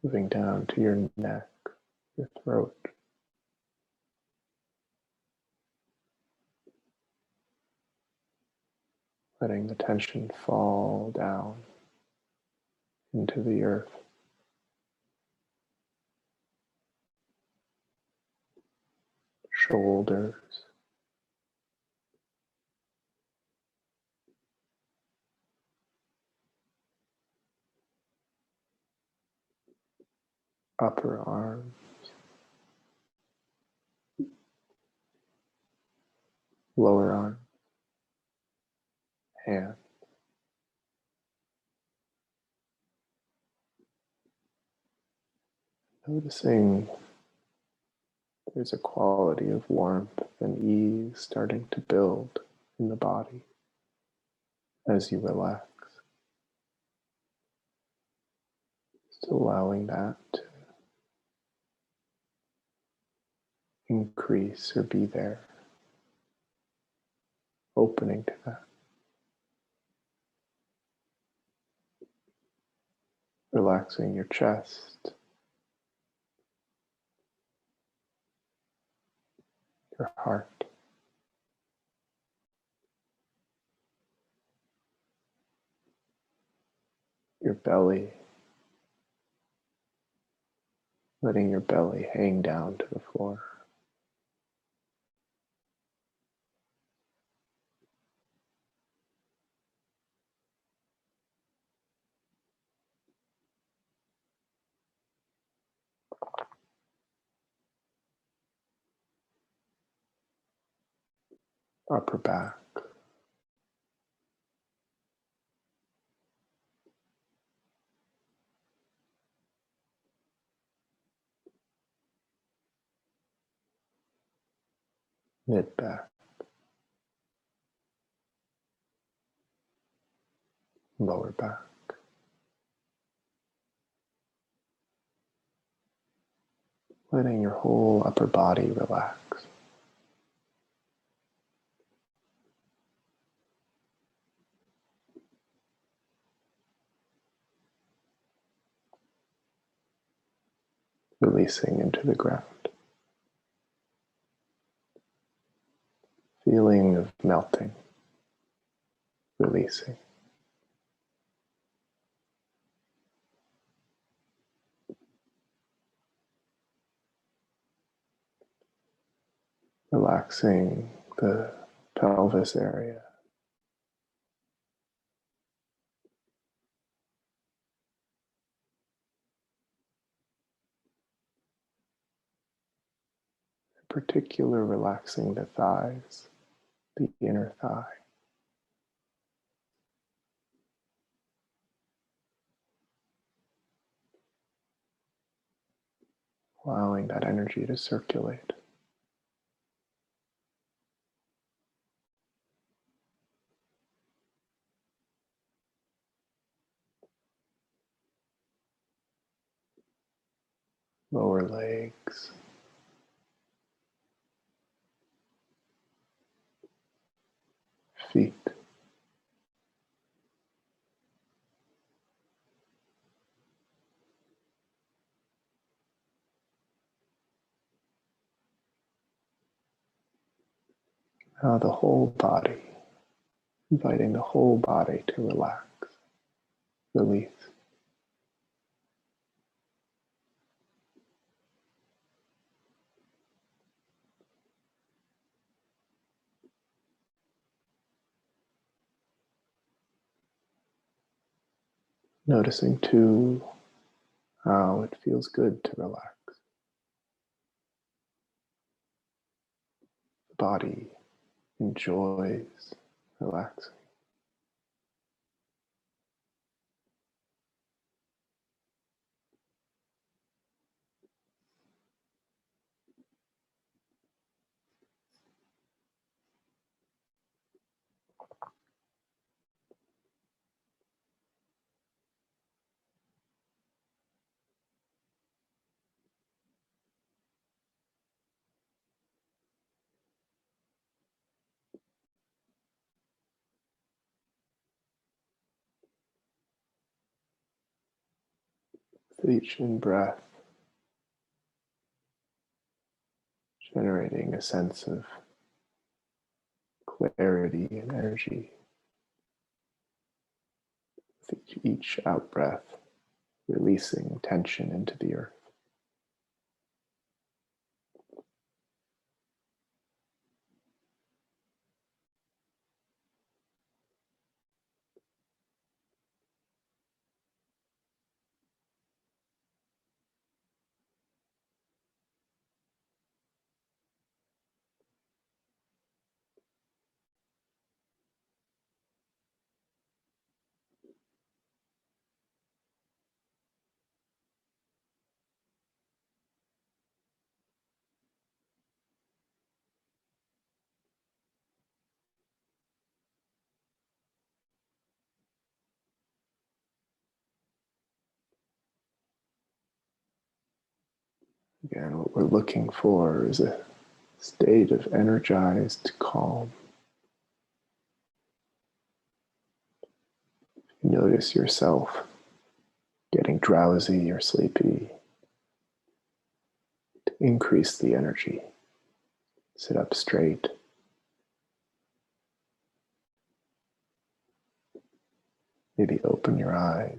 Moving down to your neck, your throat. Letting the tension fall down into the earth. Shoulders. Upper arms. Lower arm. Hand. Noticing there's a quality of warmth and ease starting to build in the body as you relax. Just allowing that to increase or be there. Opening to that. Relaxing your chest, your heart, your belly, letting your belly hang down to the floor. Upper back, mid back, lower back. Letting your whole upper body relax. Releasing into the ground. Feeling of melting, releasing. Relaxing the pelvis area. In particular, relaxing the thighs, the inner thigh. Allowing that energy to circulate. Lower legs. Feet. Now the whole body, inviting the whole body to relax, release. Noticing too how it feels good to relax. The body enjoys relaxing. with each in-breath, generating a sense of clarity and energy. With each out-breath, releasing tension into the earth. Again, what we're looking for is a state of energized calm. Notice yourself getting drowsy or sleepy. To increase the energy, sit up straight. Maybe open your eyes.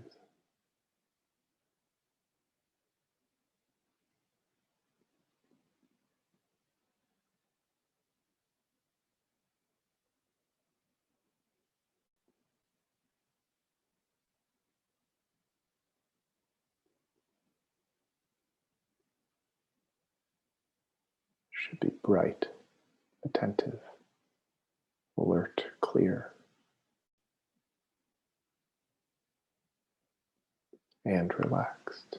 Should be bright, attentive, alert, clear, and relaxed,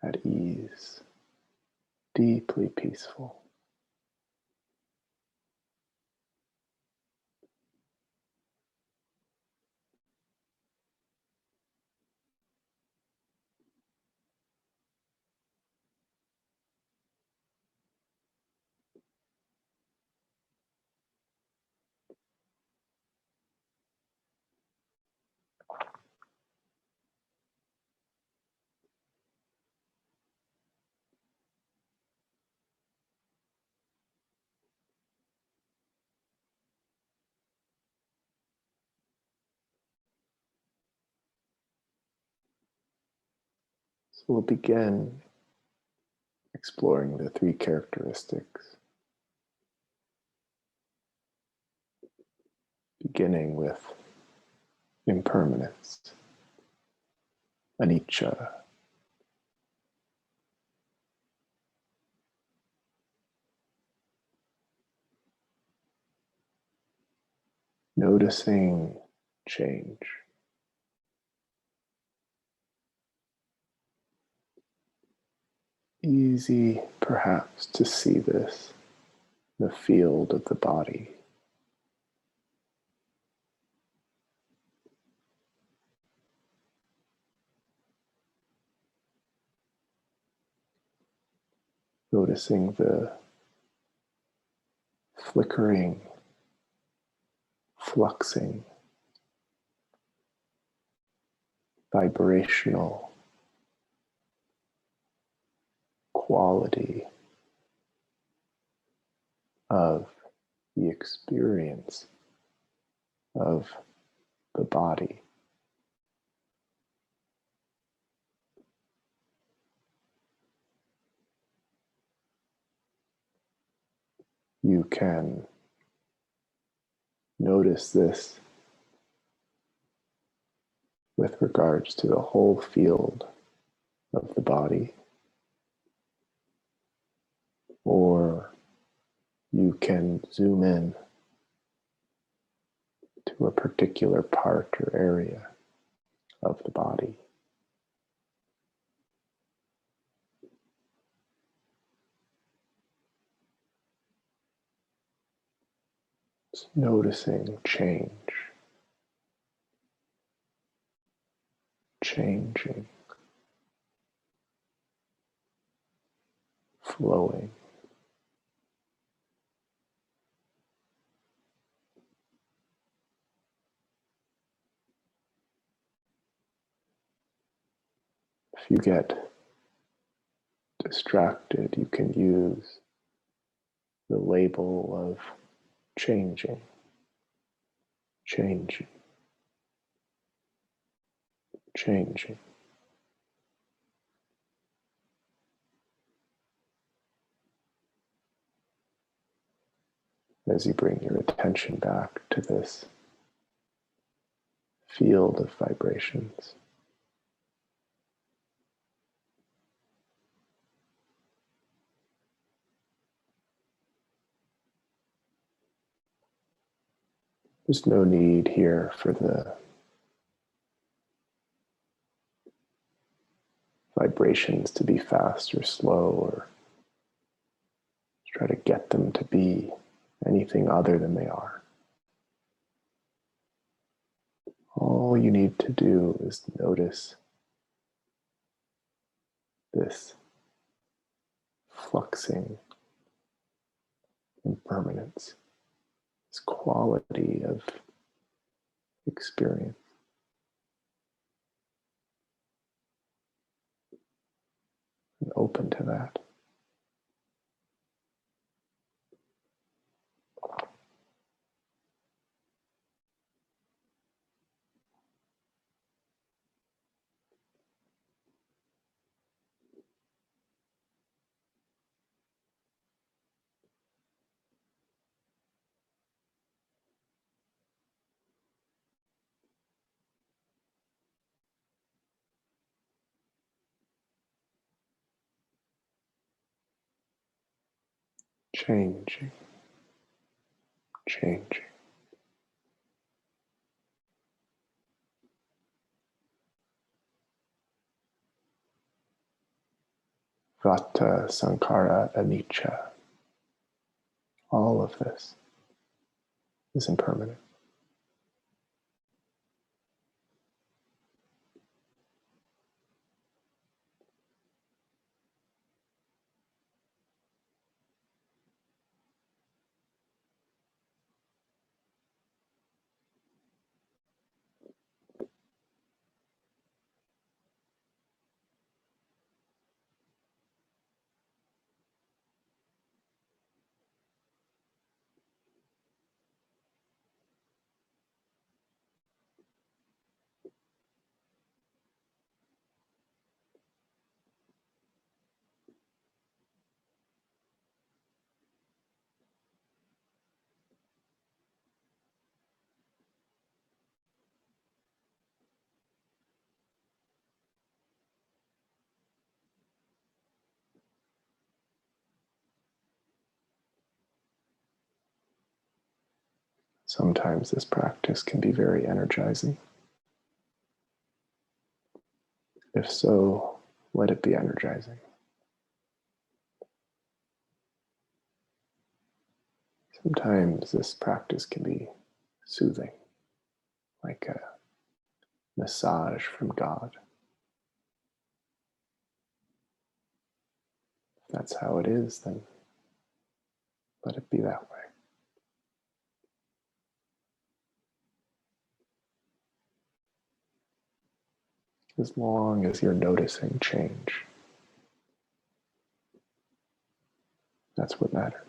at ease, deeply peaceful. So we'll begin exploring the three characteristics, beginning with impermanence, anicca. Noticing change. Easy, perhaps, to see this in the field of the body. Noticing the flickering, fluxing, vibrational quality of the experience of the body. You can notice this with regards to the whole field of the body, or you can zoom in to a particular part or area of the body. Just noticing change, changing, flowing. If you get distracted, you can use the label of changing, changing, changing. As you bring your attention back to this field of vibrations. There's no need here for the vibrations to be fast or slow, or try to get them to be anything other than they are. All you need to do is notice this fluxing impermanence, this quality of experience. And open to that. Changing, changing. Vata, Sankara, Anicca. All of this is impermanent. Sometimes this practice can be very energizing. If so, let it be energizing. Sometimes this practice can be soothing, like a massage from God. If that's how it is, then let it be that way. As long as you're noticing change, that's what matters.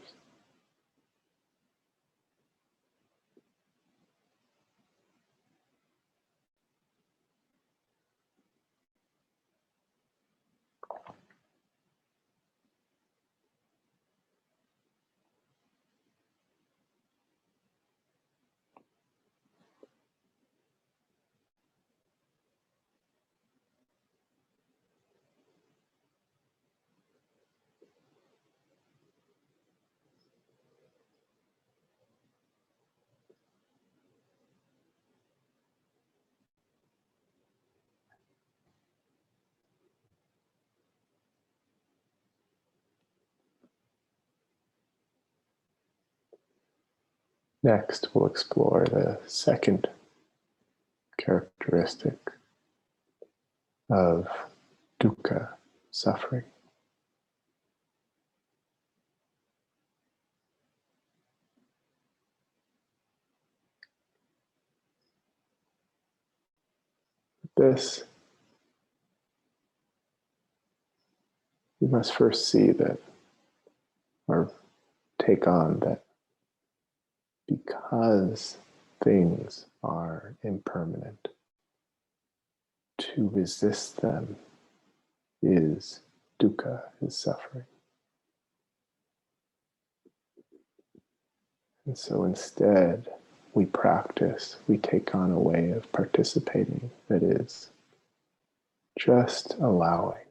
Next, we'll explore the second characteristic of dukkha, suffering. This we must first see that, or take on that, because things are impermanent, to resist them is dukkha, is suffering. And so instead, we practice, we take on a way of participating that is just allowing,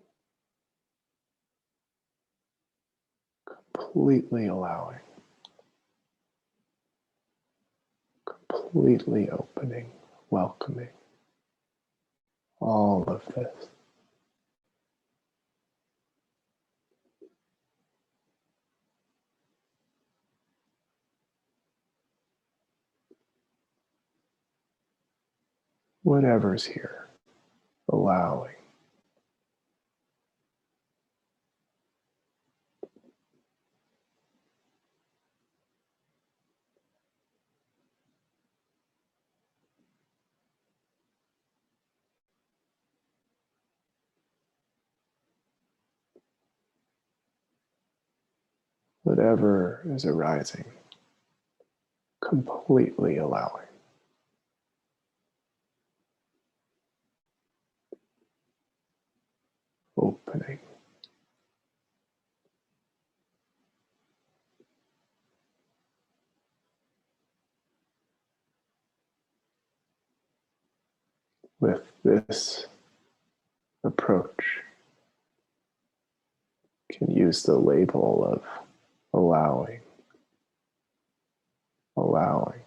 completely allowing, completely opening, welcoming all of this. Whatever's here, allowing. Whatever is arising, completely allowing. Opening. With this approach, you can use the label of allowing, allowing.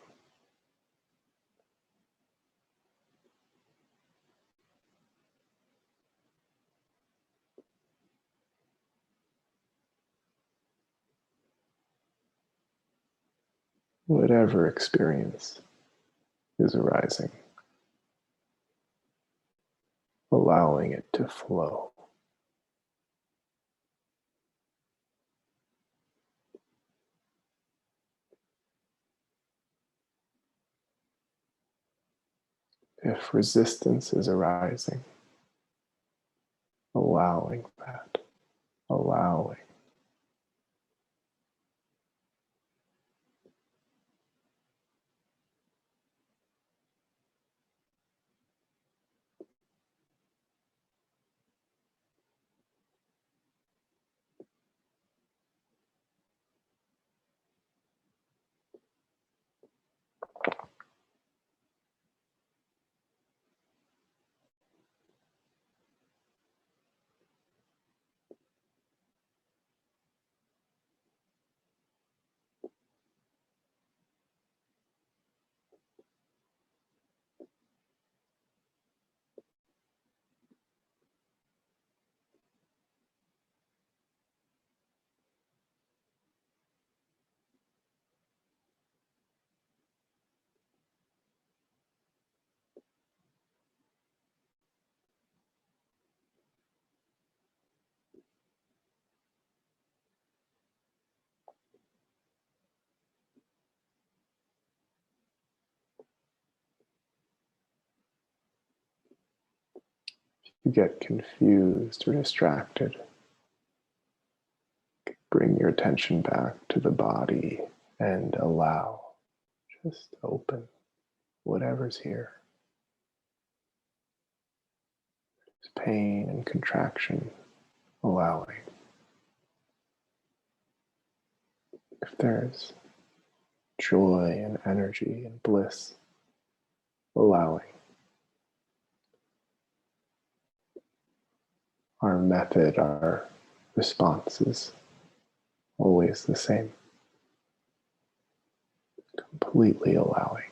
Whatever experience is arising, allowing it to flow. If resistance is arising, allowing that, allowing. You get confused or distracted, bring your attention back to the body and allow. Just open whatever's here. There's pain and contraction, allowing. If there's joy and energy and bliss, allowing. Our method, our response is always the same. Completely allowing.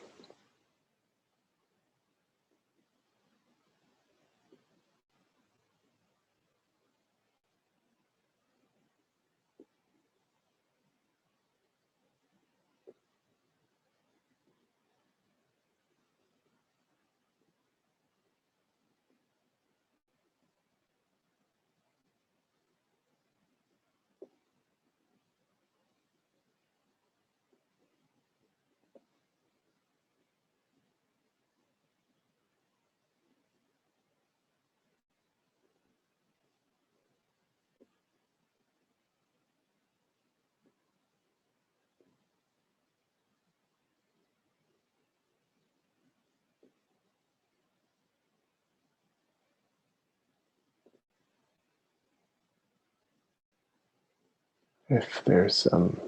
if there's some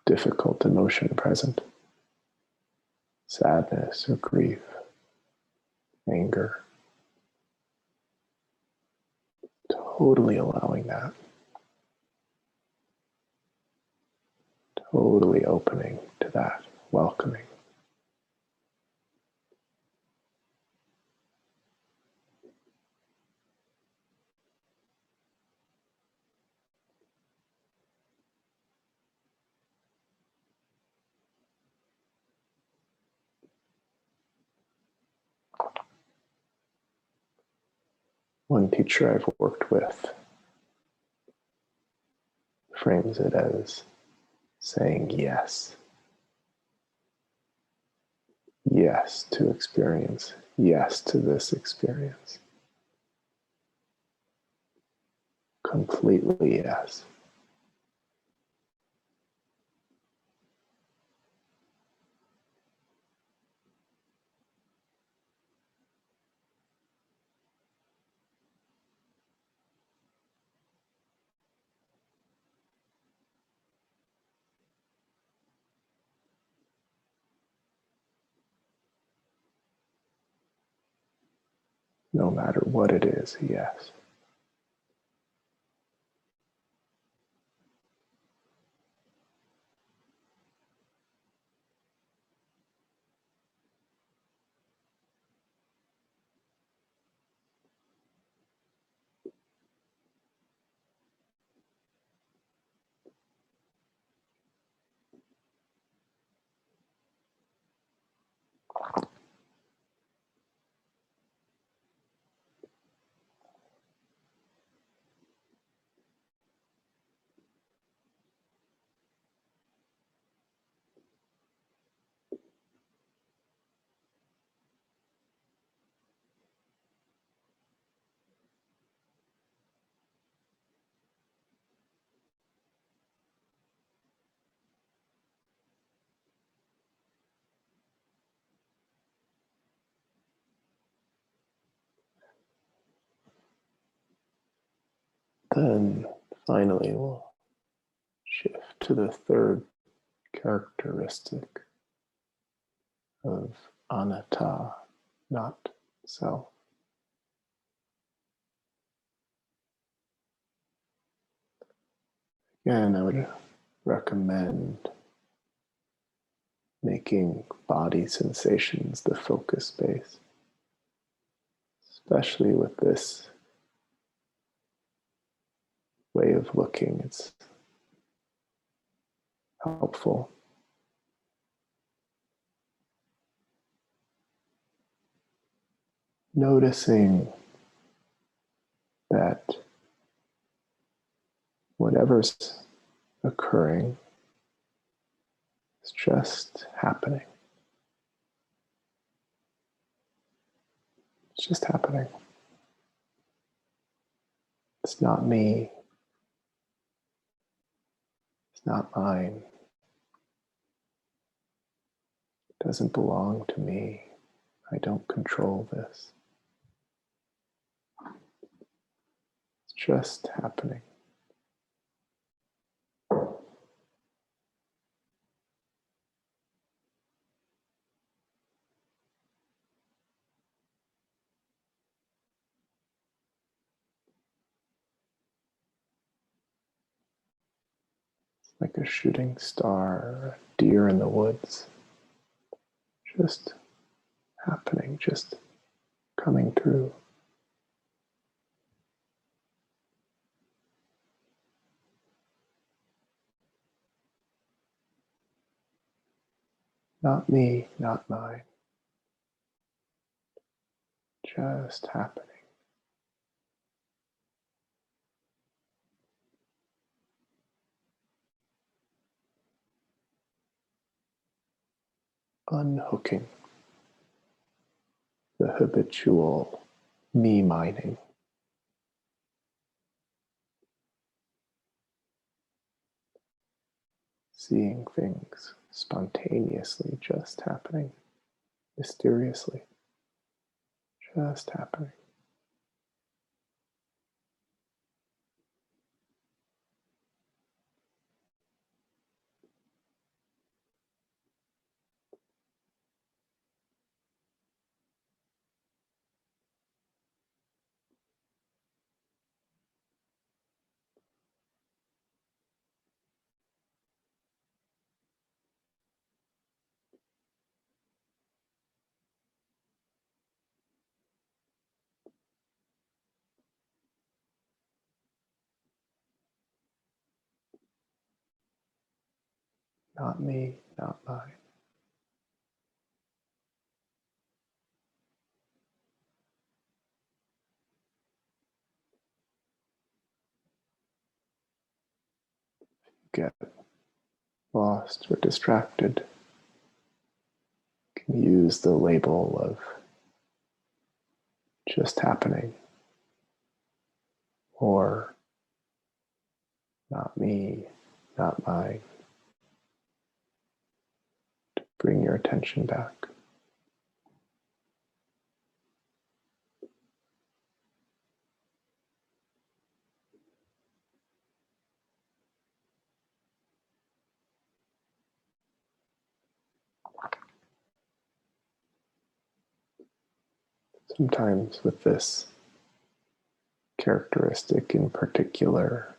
difficult emotion present, sadness or grief, anger, totally allowing that, totally opening to that, welcoming. One teacher I've worked with frames it as saying yes. Yes to experience. Yes to this experience. Completely yes. No matter what it is, yes. Then finally we'll shift to the third characteristic of anatta, not self. Again, I would recommend making body sensations the focus space, especially with this way of looking. It's helpful. Noticing that whatever's occurring is just happening. It's just happening. It's not me. It's not mine. It doesn't belong to me. I don't control this. It's just happening. It's like a shooting star, or a deer in the woods. Just happening, just coming through. Not me, not mine. Just happening. Unhooking the habitual me mining. Seeing things spontaneously just happening, mysteriously, just happening. not me, not mine. Get lost or distracted, you can use the label of just happening or not me, not mine, to bring your attention back. Sometimes with this characteristic in particular,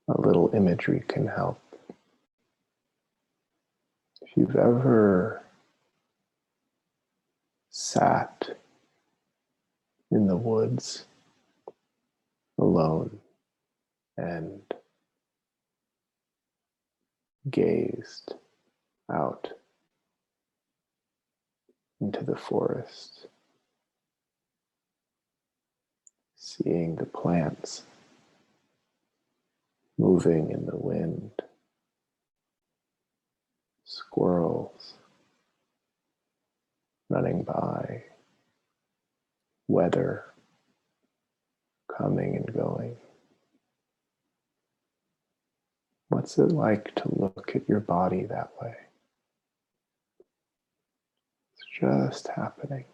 a little imagery can help. If you've ever sat in the woods alone and gazed out into the forest, seeing the plants moving in the wind, squirrels running by, weather coming and going. What's it like to look at your body that way? It's just happening.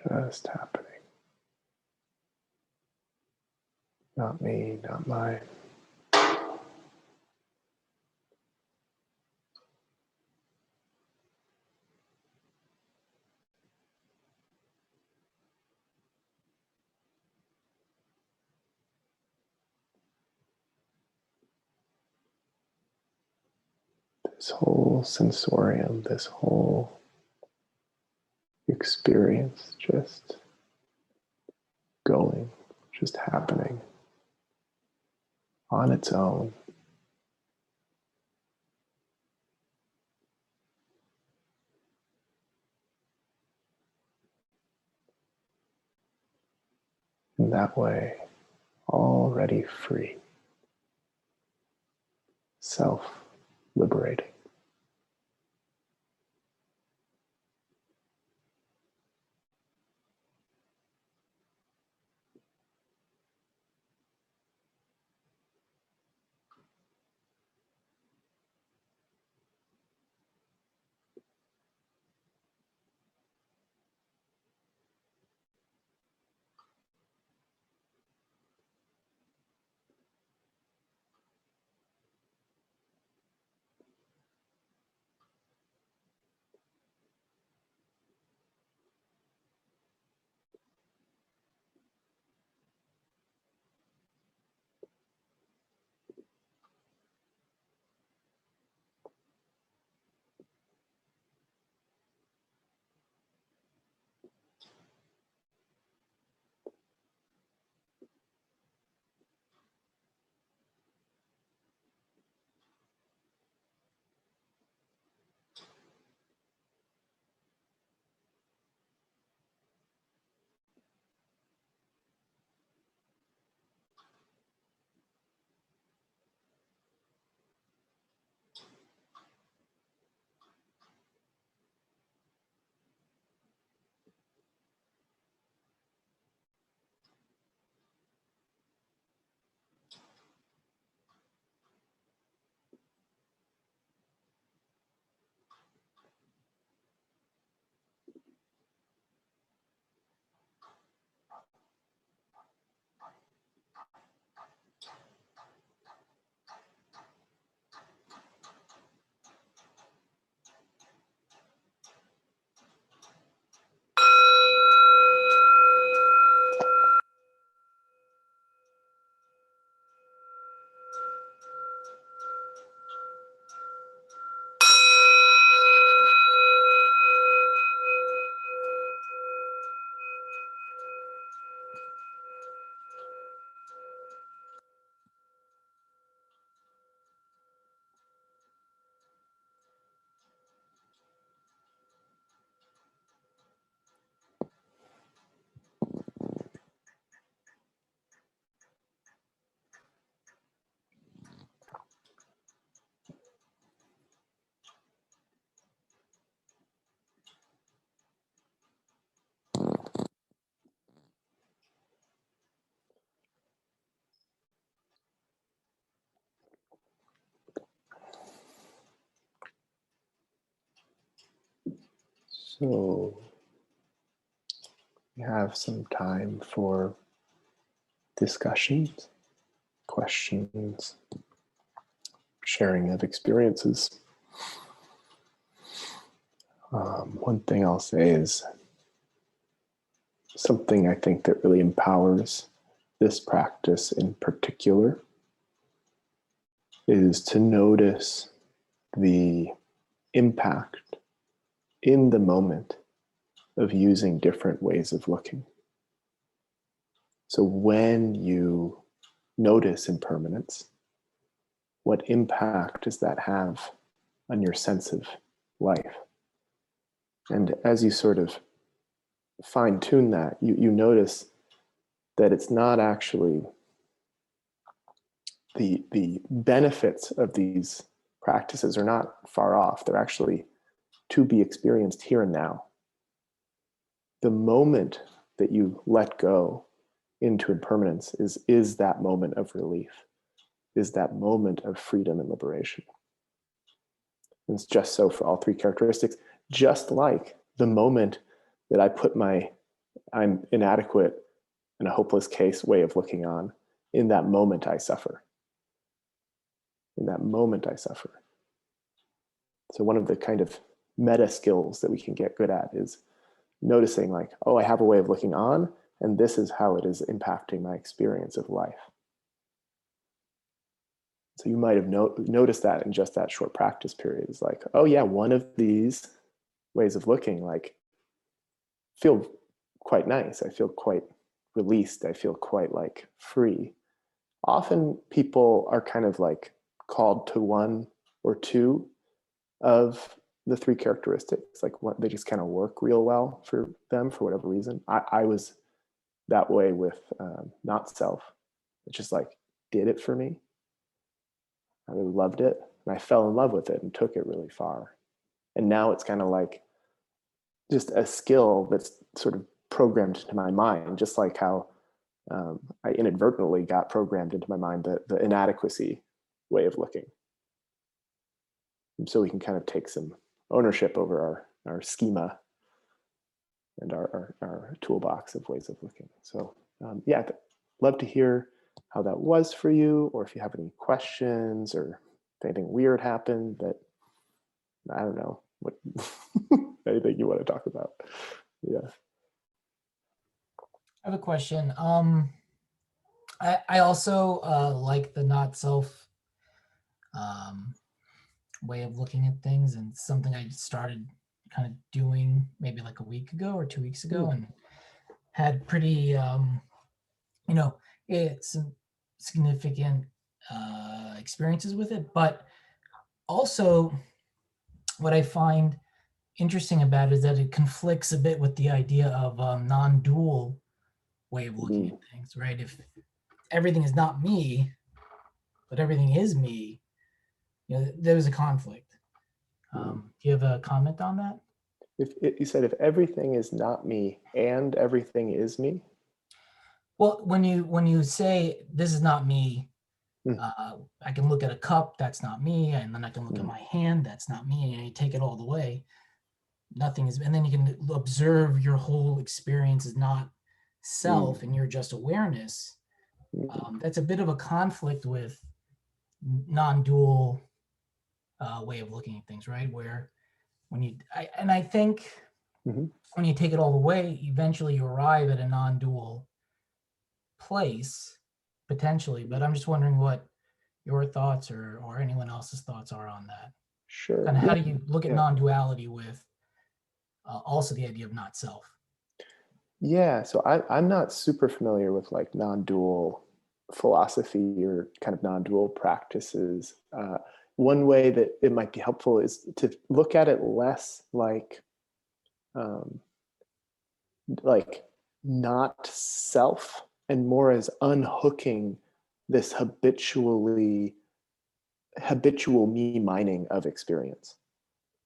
Just happening. Not me, not mine. This whole sensorium, this whole experience just going, just happening on its own. In that way, already free, self-liberating. So we have some time for discussions, questions, sharing of experiences. One thing I'll say is something I think that really empowers this practice in particular is to notice the impact in the moment of using different ways of looking. So when you notice impermanence, what impact does that have on your sense of life? And as you sort of fine tune that, you notice that it's not actually the benefits of these practices are not far off. They're actually to be experienced here and now. The moment that you let go into impermanence is that moment of relief, is that moment of freedom and liberation. And it's just so for all three characteristics, just like the moment that I put I'm inadequate in a hopeless case way of looking on, in that moment I suffer. In that moment I suffer. So one of the kind of meta skills that we can get good at is noticing like, oh, I have a way of looking on, and this is how it is impacting my experience of life. So you might have noticed that in just that short practice period. It's like, oh yeah, one of these ways of looking like feel quite nice. I feel quite released. I feel quite like free. Often people are kind of like called to one or two of the three characteristics, like what they just kind of work real well for them for whatever reason. I was that way with not self. It just like did it for me. I really loved it, and I fell in love with it and took it really far. And now it's kind of like just a skill that's sort of programmed into my mind, just like how I inadvertently got programmed into my mind the inadequacy way of looking. And so we can kind of take some ownership over our schema and our toolbox of ways of looking. So yeah, I'd love to hear how that was for you, or if you have any questions, or if anything weird happened that, I don't know, what anything you want to talk about. Yeah. I have a question. I also like the not self way of looking at things, and something I started kind of doing maybe like a week ago or 2 weeks ago, and had pretty, it's significant experiences with it. But also what I find interesting about it is that it conflicts a bit with the idea of non-dual way of looking at things, right? If everything is not me, but everything is me, there's a conflict. Do you have a comment on that? You said if everything is not me and everything is me? Well, when you say this is not me, I can look at a cup, that's not me, and then I can look at my hand, that's not me, and you take it all the way, nothing is, and then you can observe your whole experience is not self, and you're just awareness. That's a bit of a conflict with non-dual way of looking at things, right? Where I think when you take it all the way, eventually you arrive at a non-dual place, potentially. But I'm just wondering what your thoughts or anyone else's thoughts are on that. Sure. And how do you look at non-duality with also the idea of not self? Yeah, so I'm not super familiar with like non-dual philosophy or kind of non-dual practices. One way that it might be helpful is to look at it less like not self, and more as unhooking this habitual me mining of experience,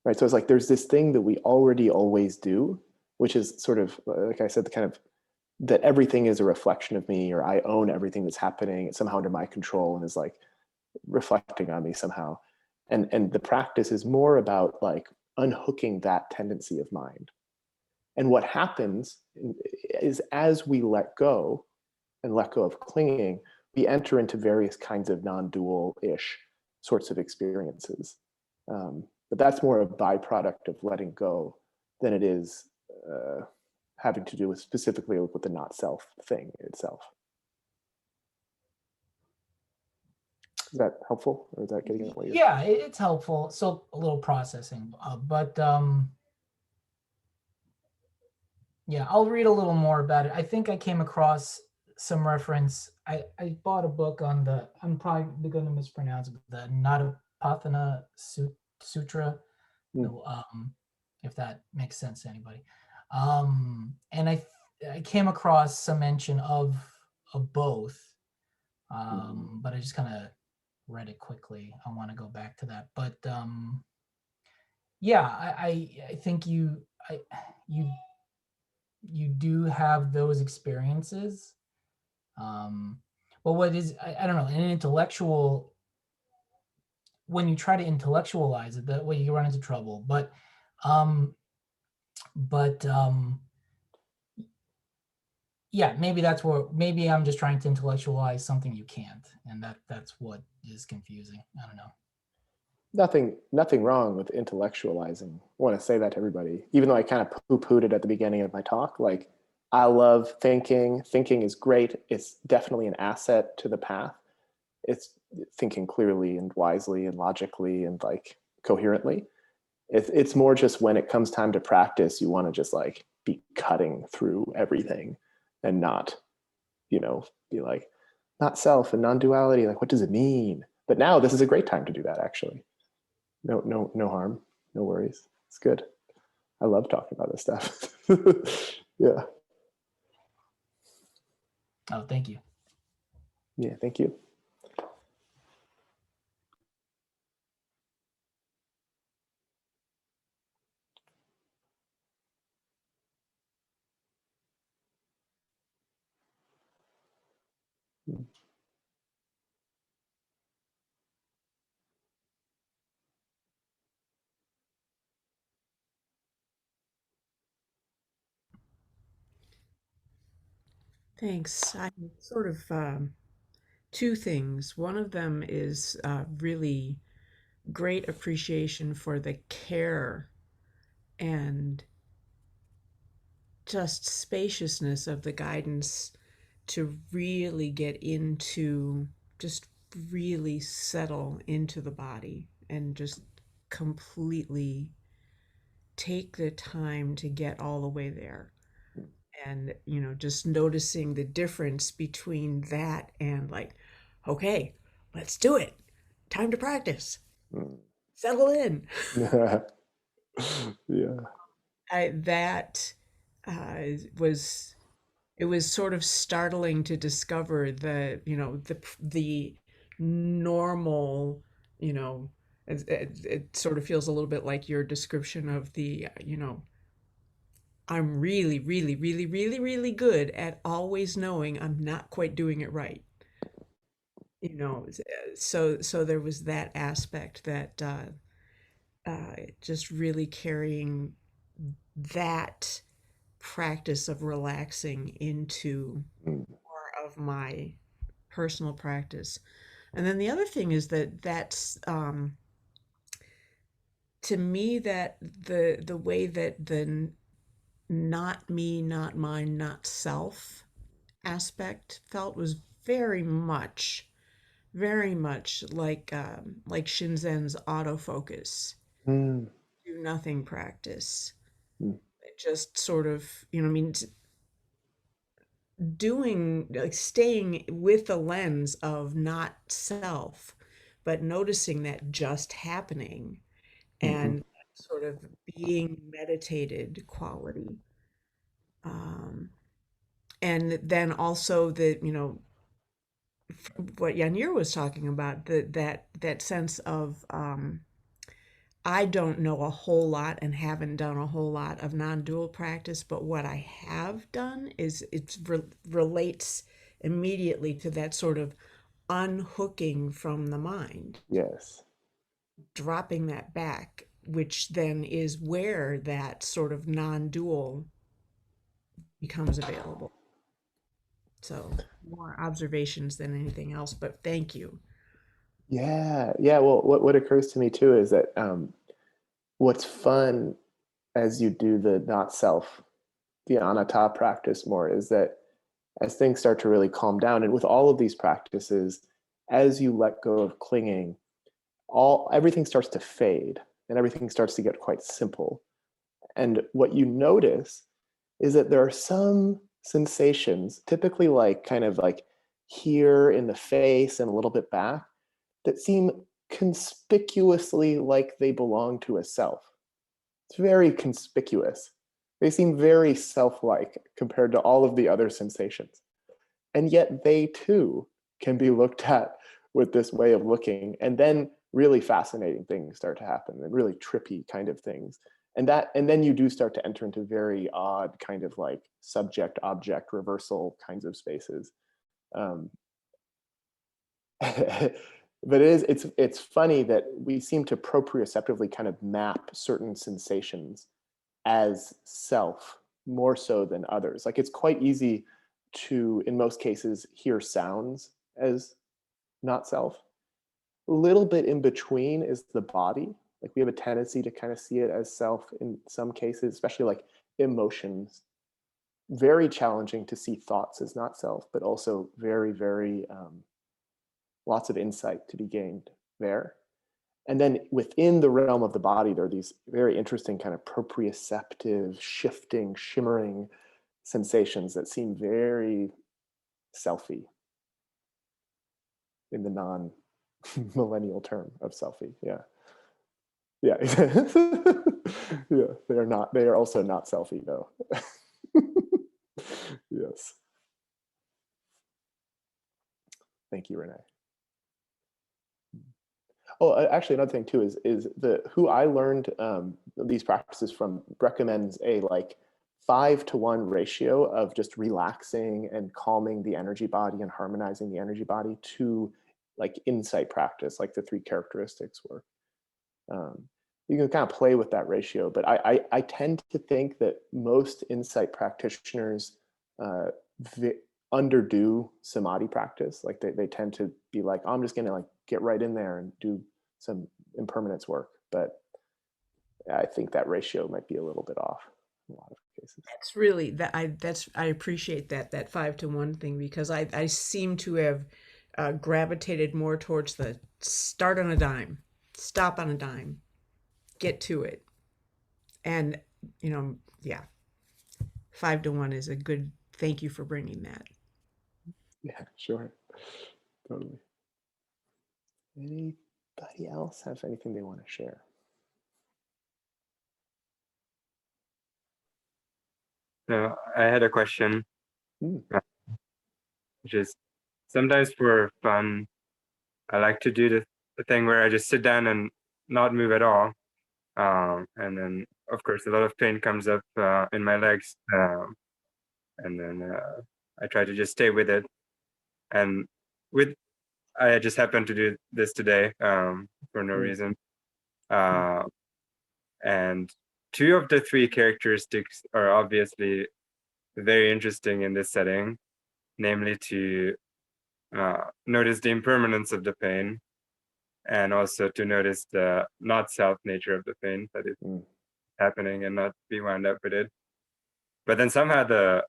right? So it's like there's this thing that we already always do, which is sort of, like I said, the kind of that everything is a reflection of me, or I own everything that's happening. It's somehow under my control and is like reflecting on me somehow. And the practice is more about like unhooking that tendency of mind. And what happens is as we let go and let go of clinging, we enter into various kinds of non-dual-ish sorts of experiences. But that's more a byproduct of letting go than it is having to do with specifically with the not self thing itself. Is that helpful, or is that getting at what you're... Yeah, it's helpful. So a little processing, but yeah, I'll read a little more about it. I think I came across some reference. I bought a book on the, I'm probably going to mispronounce it, the Nadapathana Sutra, if that makes sense to anybody. And I came across some mention of both, but I just kind of read it quickly. I want to go back to that, but yeah, I think you do have those experiences. But what is, I don't know, an intellectual, when you try to intellectualize it, that way you run into trouble. But yeah, maybe that's where, maybe I'm just trying to intellectualize something you can't, and that's what is confusing. I don't know. Nothing wrong with intellectualizing. I want to say that to everybody, even though I kind of poo-pooed it at the beginning of my talk. Like, I love thinking. Thinking is great. It's definitely an asset to the path. It's thinking clearly and wisely and logically and like coherently. It's more just when it comes time to practice, you want to just like be cutting through everything and not, be like, not self and non-duality. Like, what does it mean? But now this is a great time to do that, actually. No harm, no worries. It's good. I love talking about this stuff. Yeah. Oh, thank you. Yeah, thank you. Thanks. I sort of two things. One of them is really great appreciation for the care and just spaciousness of the guidance to really get into, just really settle into the body and just completely take the time to get all the way there. And, just noticing the difference between that and like, okay, let's do it. Time to practice. Settle in. Yeah. That was, it was sort of startling to discover the normal, it sort of feels a little bit like your description of the, I'm really, really, really, really, really good at always knowing I'm not quite doing it right. So there was that aspect that just really carrying that practice of relaxing into more of my personal practice. And then the other thing is that's to me, that the way that the not me, not mine, not self aspect felt was very much like Shinzen's autofocus, do nothing practice. It just sort of, doing, like, staying with the lens of not self, but noticing that just happening and sort of being meditated quality. And then also what Yanir was talking about, that sense of I don't know a whole lot and haven't done a whole lot of non-dual practice, but what I have done is relates immediately to that sort of unhooking from the mind. Yes. Dropping that back, which then is where that sort of non-dual becomes available. So more observations than anything else, but thank you. Yeah, yeah. Well, what occurs to me too is that what's fun as you do the not self, the anatta practice more, is that as things start to really calm down, and with all of these practices, as you let go of clinging, everything starts to fade and everything starts to get quite simple. And what you notice is that there are some sensations, typically like kind of like here in the face and a little bit back, that seem conspicuously like they belong to a self. It's very conspicuous. They seem very self-like compared to all of the other sensations. And yet they too can be looked at with this way of looking. And then really fascinating things start to happen, and really trippy kind of things. And then you do start to enter into very odd kind of like subject-object reversal kinds of spaces. But it's funny that we seem to proprioceptively kind of map certain sensations as self more so than others. Like it's quite easy to, in most cases, hear sounds as not self. A little bit in between is the body. Like we have a tendency to kind of see it as self in some cases, especially like emotions. Very challenging to see thoughts as not self, but also very, very lots of insight to be gained there. And then within the realm of the body, there are these very interesting kind of proprioceptive, shifting, shimmering sensations that seem very selfie in the non-millennial term of selfie. Yeah. Yeah. Yeah. They are also not selfie though. Yes. Thank you, Renee. Oh, actually, another thing too is who I learned these practices from recommends a like 5-to-1 ratio of just relaxing and calming the energy body and harmonizing the energy body to like insight practice, like the 3 characteristics were. You can kind of play with that ratio, but I tend to think that most insight practitioners underdo samadhi practice. Like they tend to be like, oh, I'm just gonna like get right in there and do some impermanence work. But I think that ratio might be a little bit off in a lot of cases. That's really I appreciate that 5-to-1 thing, because I seem to have gravitated more towards the start on a dime, stop on a dime, get to it. And yeah, 5-to-1 is a good, thank you for bringing that. Yeah, sure. Totally. Anybody else have anything they want to share? So I had a question, which is sometimes for fun, I like to do the thing where I just sit down and not move at all. And then, of course, a lot of pain comes up in my legs. And then I try to just stay with it. And I just happened to do this today for no reason. And 2 of the 3 characteristics are obviously very interesting in this setting, namely to notice the impermanence of the pain, and also to notice the not self nature of the pain that is happening and not be wound up with it. But then somehow the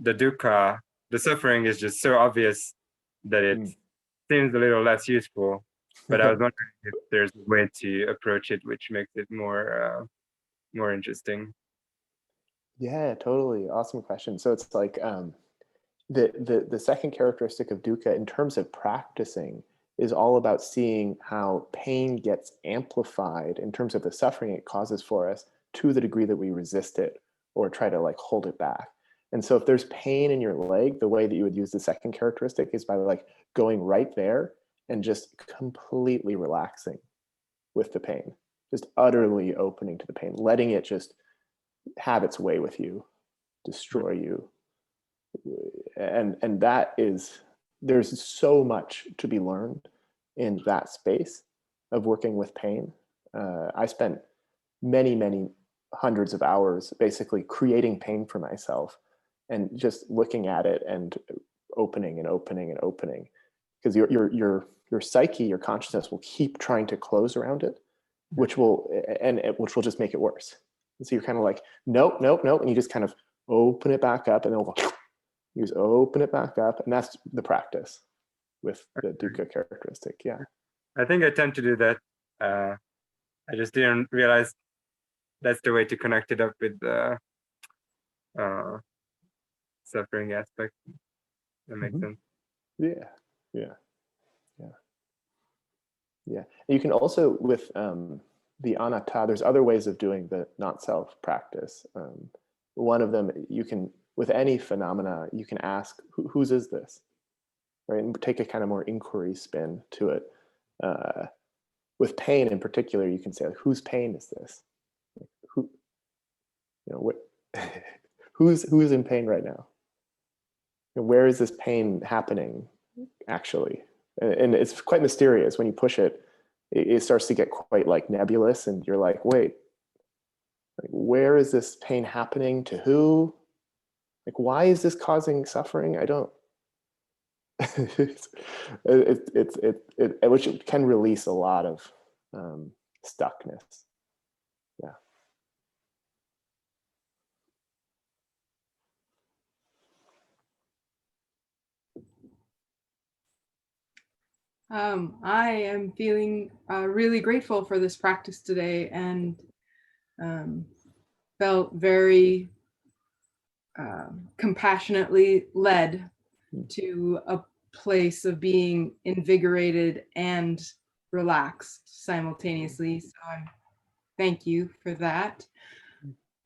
dukkha, the suffering, is just so obvious that it seems a little less useful. But I was wondering if there's a way to approach it which makes it more interesting. Yeah, totally. Awesome question. So it's like the second characteristic of dukkha in terms of practicing is all about seeing how pain gets amplified in terms of the suffering it causes for us to the degree that we resist it or try to like hold it back. And so if there's pain in your leg, the way that you would use the second characteristic is by like going right there and just completely relaxing with the pain, just utterly opening to the pain, letting it just have its way with you, destroy you. And that is, there's so much to be learned in that space of working with pain. I spent many hundreds of hours basically creating pain for myself and just looking at it and opening and opening and opening, because your psyche, your consciousness will keep trying to close around it, which will just make it worse. And so you're kind of like, nope, nope, nope, and you just kind of open it back up, and then you just open it back up, and that's the practice with the dukkha characteristic. Yeah, I think I tend to do that. I just didn't realize that's the way to connect it up with the suffering aspect. That makes sense. Yeah, yeah, yeah, yeah. And you can also, with the anatta, there's other ways of doing the not self practice. One of them, you can, with any phenomena, you can ask, whose is this? Right, and take a kind of more inquiry spin to it. With pain in particular, you can say, like, whose pain is this? Like, who, what, who's in pain right now? And where is this pain happening, actually? And it's quite mysterious. When you push it, it starts to get quite like nebulous, and you're like, wait, like, where is this pain happening, to who? Like, why is this causing suffering? I don't. Which can release a lot of stuckness. Yeah. I am feeling really grateful for this practice today, and felt very compassionately led to a place of being invigorated and relaxed simultaneously. So I thank you for that.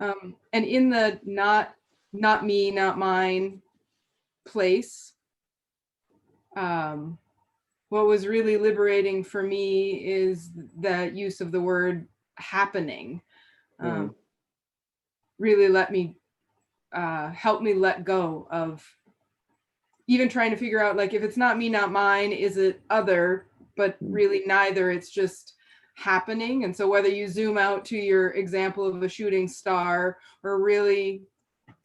And in the not me, not mine place, what was really liberating for me is the use of the word happening. Really let me help me let go of even trying to figure out, like, if it's not me, not mine, is it other? But really neither, it's just happening. And so whether you zoom out to your example of a shooting star, or really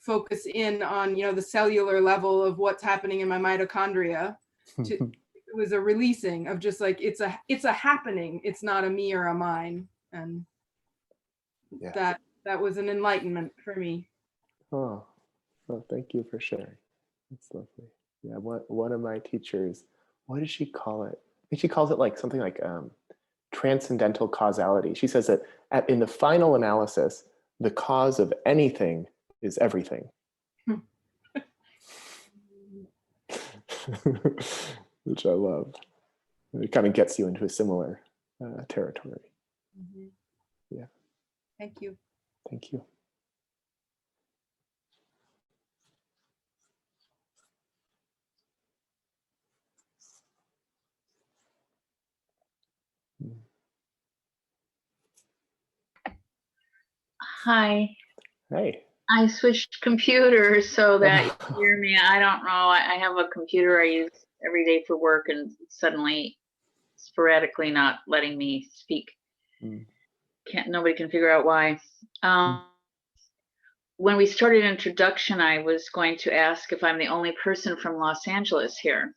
focus in on, the cellular level of what's happening in my mitochondria, it was a releasing of just like, it's a happening. It's not a me or a mine. And yeah, that was an enlightenment for me. Oh, thank you for sharing. That's lovely. Yeah, one of my teachers, what did she call it? I think she calls it like something like transcendental causality. She says that in the final analysis, the cause of anything is everything. Which I love. It kind of gets you into a similar territory. Yeah. Thank you. Thank you. Hi. Hey. I switched computers so that you can hear me. I don't know. I have a computer I use every day for work, and suddenly, sporadically, not letting me speak. Nobody can figure out why. When we started introduction, I was going to ask if I'm the only person from Los Angeles here.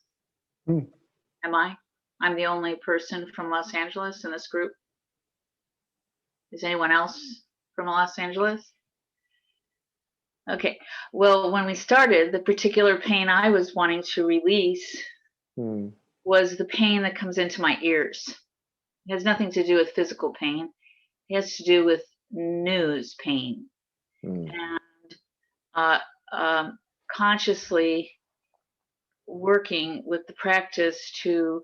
Am I? I'm the only person from Los Angeles in this group? Is anyone else from Los Angeles? Okay, well, when we started, the particular pain I was wanting to release was the pain that comes into my ears. It has nothing to do with physical pain. It has to do with news pain. And consciously working with the practice to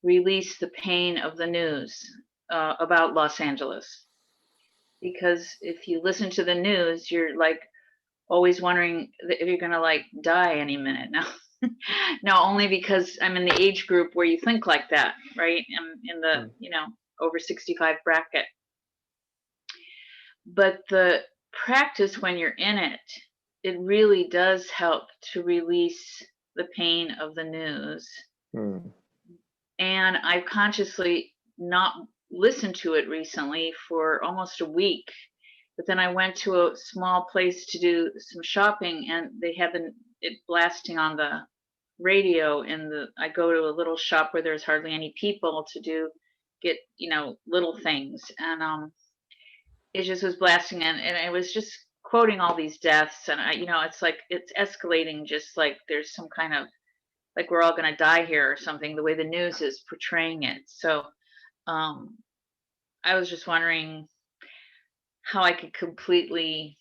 release the pain of the news about Los Angeles. Because if you listen to the news, you're like always wondering if you're gonna like die any minute now. No, only because I'm in the age group where you think like that, right? I'm in the, over 65 bracket. But the practice, when you're in it, it really does help to release the pain of the news. And I've consciously not listened to it recently for almost a week. But then I went to a small place to do some shopping, and they had it blasting on the radio. I go to a little shop where there's hardly any people to get little things, and it just was blasting, and it was just quoting all these deaths, and it's like it's escalating, just like there's some kind of, like we're all going to die here or something, the way the news is portraying it. So I was just wondering how I could completely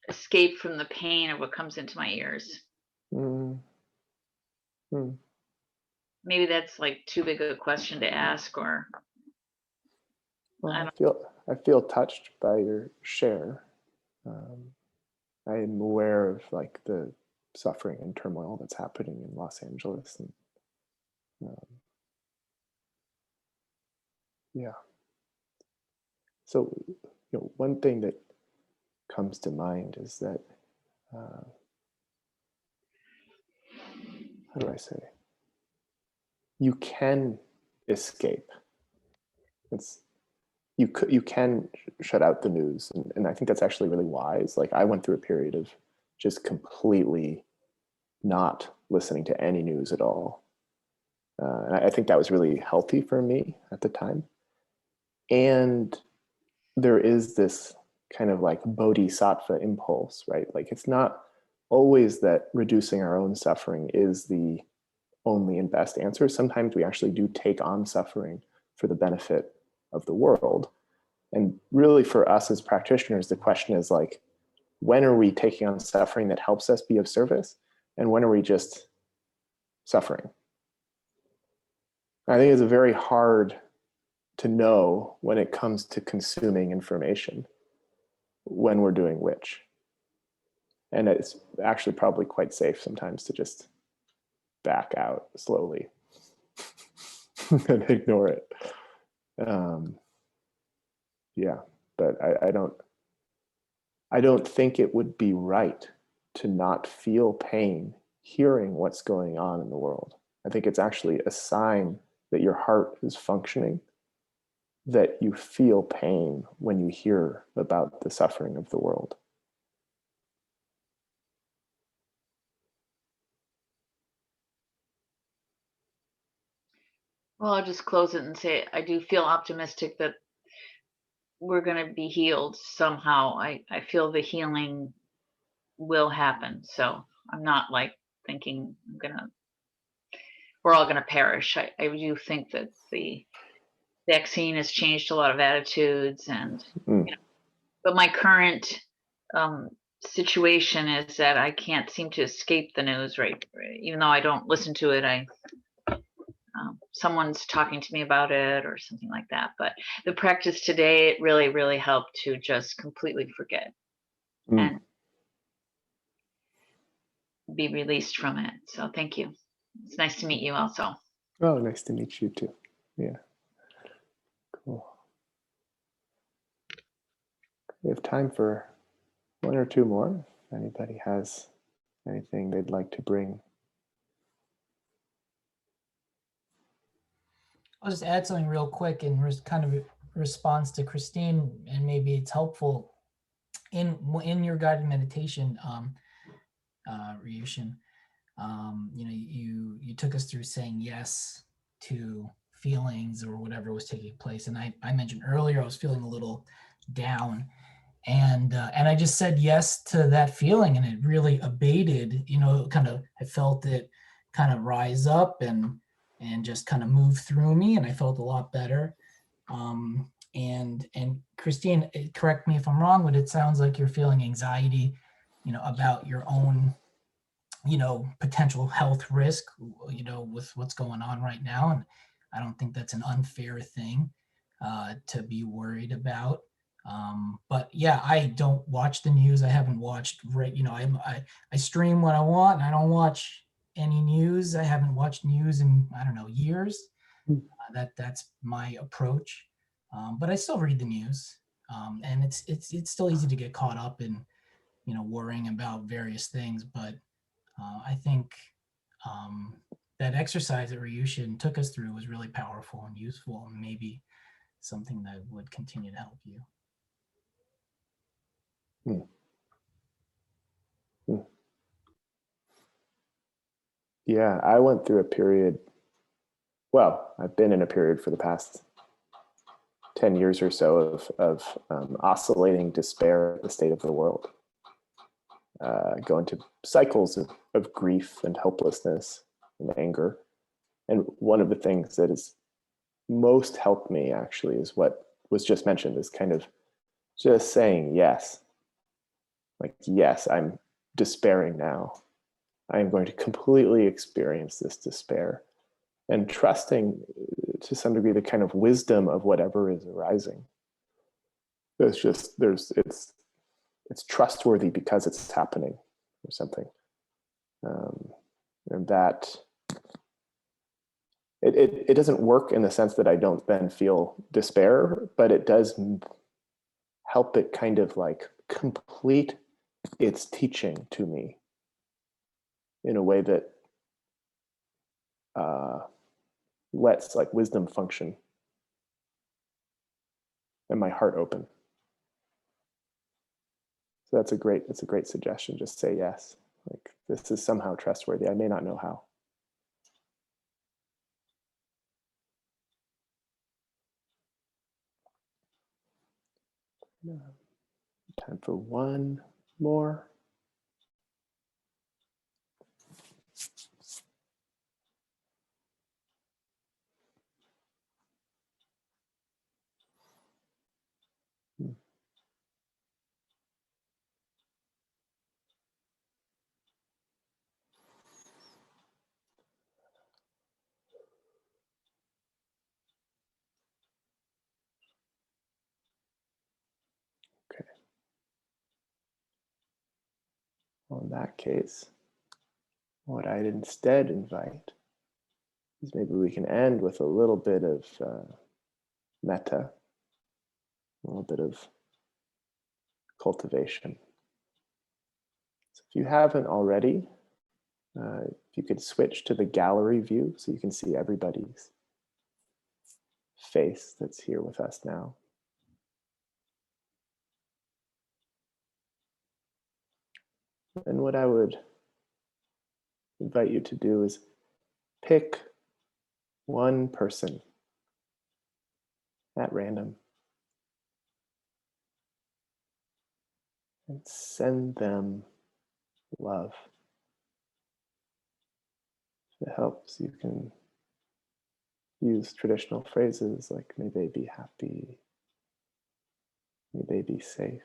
escape from the pain of what comes into my ears. Mm. Mm. Maybe that's like too big a question to ask, or well, I feel touched by your share. I am aware of like the suffering and turmoil that's happening in Los Angeles, and yeah. So, one thing that comes to mind is that, how do I say? You can escape. You can shut out the news, and I think that's actually really wise. Like I went through a period of just completely not listening to any news at all, and I think that was really healthy for me at the time. And there is this kind of like bodhisattva impulse, right? Like it's not always that reducing our own suffering is the only and best answer. Sometimes we actually do take on suffering for the benefit of the world. And really for us as practitioners, the question is like, when are we taking on suffering that helps us be of service? And when are we just suffering? I think it's very hard to know when it comes to consuming information, when we're doing which. And it's actually probably quite safe sometimes to just back out slowly and ignore it. Yeah, but I don't think it would be right to not feel pain hearing what's going on in the world. I think it's actually a sign that your heart is functioning, that you feel pain when you hear about the suffering of the world. Well, I'll just close it and say I do feel optimistic that we're going to be healed somehow. I feel the healing will happen. So I'm not like thinking we're all going to perish. I do think that the vaccine has changed a lot of attitudes, and but my current situation is that I can't seem to escape the news, right? Even though I don't listen to it, someone's talking to me about it or something like that. But the practice today, it really, really helped to just completely forget and be released from it. So thank you. It's nice to meet you also. Oh, nice to meet you too. Yeah. Cool. We have time for one or two more. If anybody has anything they'd like to bring. I'll just add something real quick in kind of response to Christine, and maybe it's helpful in your guided meditation, Ryushin. You took us through saying yes to feelings or whatever was taking place, and I mentioned earlier I was feeling a little down, and I just said yes to that feeling, and it really abated. I felt it kind of rise up and just kind of move through me, and I felt a lot better. And Christine, correct me if I'm wrong, but it sounds like you're feeling anxiety, about your own, potential health risk, with what's going on right now. And I don't think that's an unfair thing to be worried about. But yeah, I don't watch the news. I haven't watched, I stream what I want, and I don't watch any news. I haven't watched news in, I don't know, years. That's my approach. But I still read the news. And it's still easy to get caught up in, worrying about various things. But I think that exercise that Ryushin took us through was really powerful and useful. And maybe something that would continue to help you. Yeah, I went through a period, well, I've been in a period for the past 10 years or so of oscillating despair at the state of the world. Go into cycles of grief and helplessness and anger. And one of the things that has most helped me actually is what was just mentioned, is kind of just saying yes. Like, yes, I'm despairing now. I'm going to completely experience this despair, and trusting to some degree the kind of wisdom of whatever is arising. It's trustworthy because it's happening or something. And that it doesn't work in the sense that I don't then feel despair, but it does help it kind of like complete its teaching to me in a way that lets like wisdom function and my heart open. So that's a great suggestion. Just say yes. Like, this is somehow trustworthy. I may not know how. Time for one more. Okay. Well, in that case, what I'd instead invite is maybe we can end with a little bit of metta, a little bit of cultivation. So if you haven't already, if you could switch to the gallery view so you can see everybody's face that's here with us now. And what I would invite you to do is pick one person at random and send them love. If it helps, you can use traditional phrases like, may they be happy, may they be safe,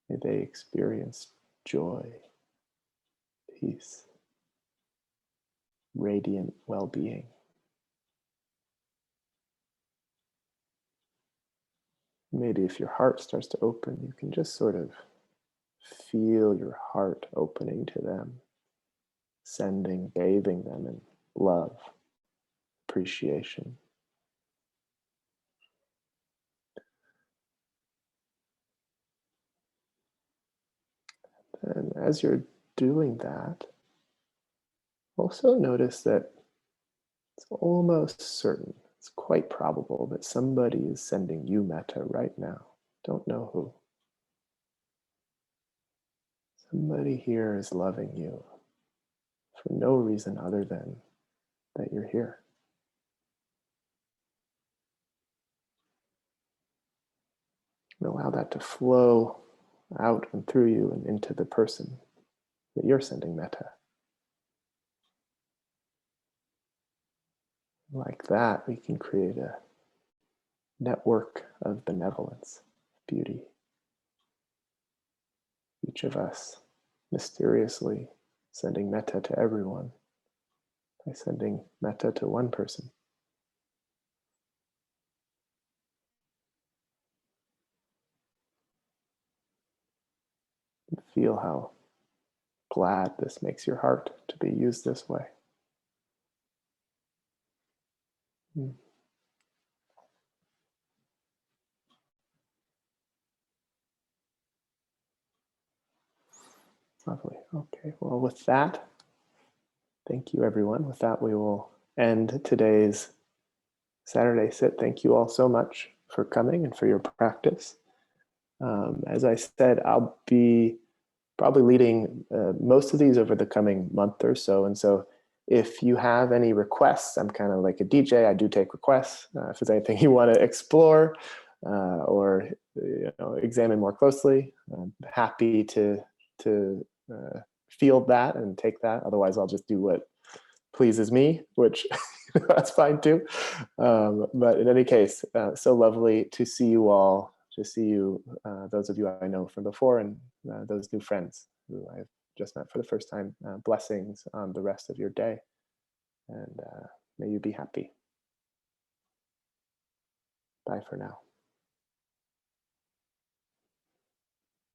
may they experience joy, peace, radiant well-being. Maybe if your heart starts to open, you can just sort of feel your heart opening to them, bathing them in love, appreciation. And as you're doing that, also notice that it's almost certain, it's quite probable that somebody is sending you metta right now. Don't know who. Somebody here is loving you for no reason other than that you're here. And allow that to flow out and through you and into the person that you're sending metta. Like that, we can create a network of benevolence, beauty. Each of us mysteriously sending metta to everyone by sending metta to one person. And feel how glad this makes your heart to be used this way. Lovely. Okay, well, with that, thank you, everyone. With that, we will end today's Saturday sit. Thank you all so much for coming and for your practice. As I said, I'll be probably leading most of these over the coming month or so. And so if you have any requests, I'm kind of like a DJ. I do take requests. If there's anything you want to explore or examine more closely, I'm happy to field that and take that. Otherwise, I'll just do what pleases me, which that's fine too. But in any case, so lovely to see you all, to see you, those of you I know from before, and those new friends who I've just met for the first time. Blessings on the rest of your day, and may you be happy. Bye for now.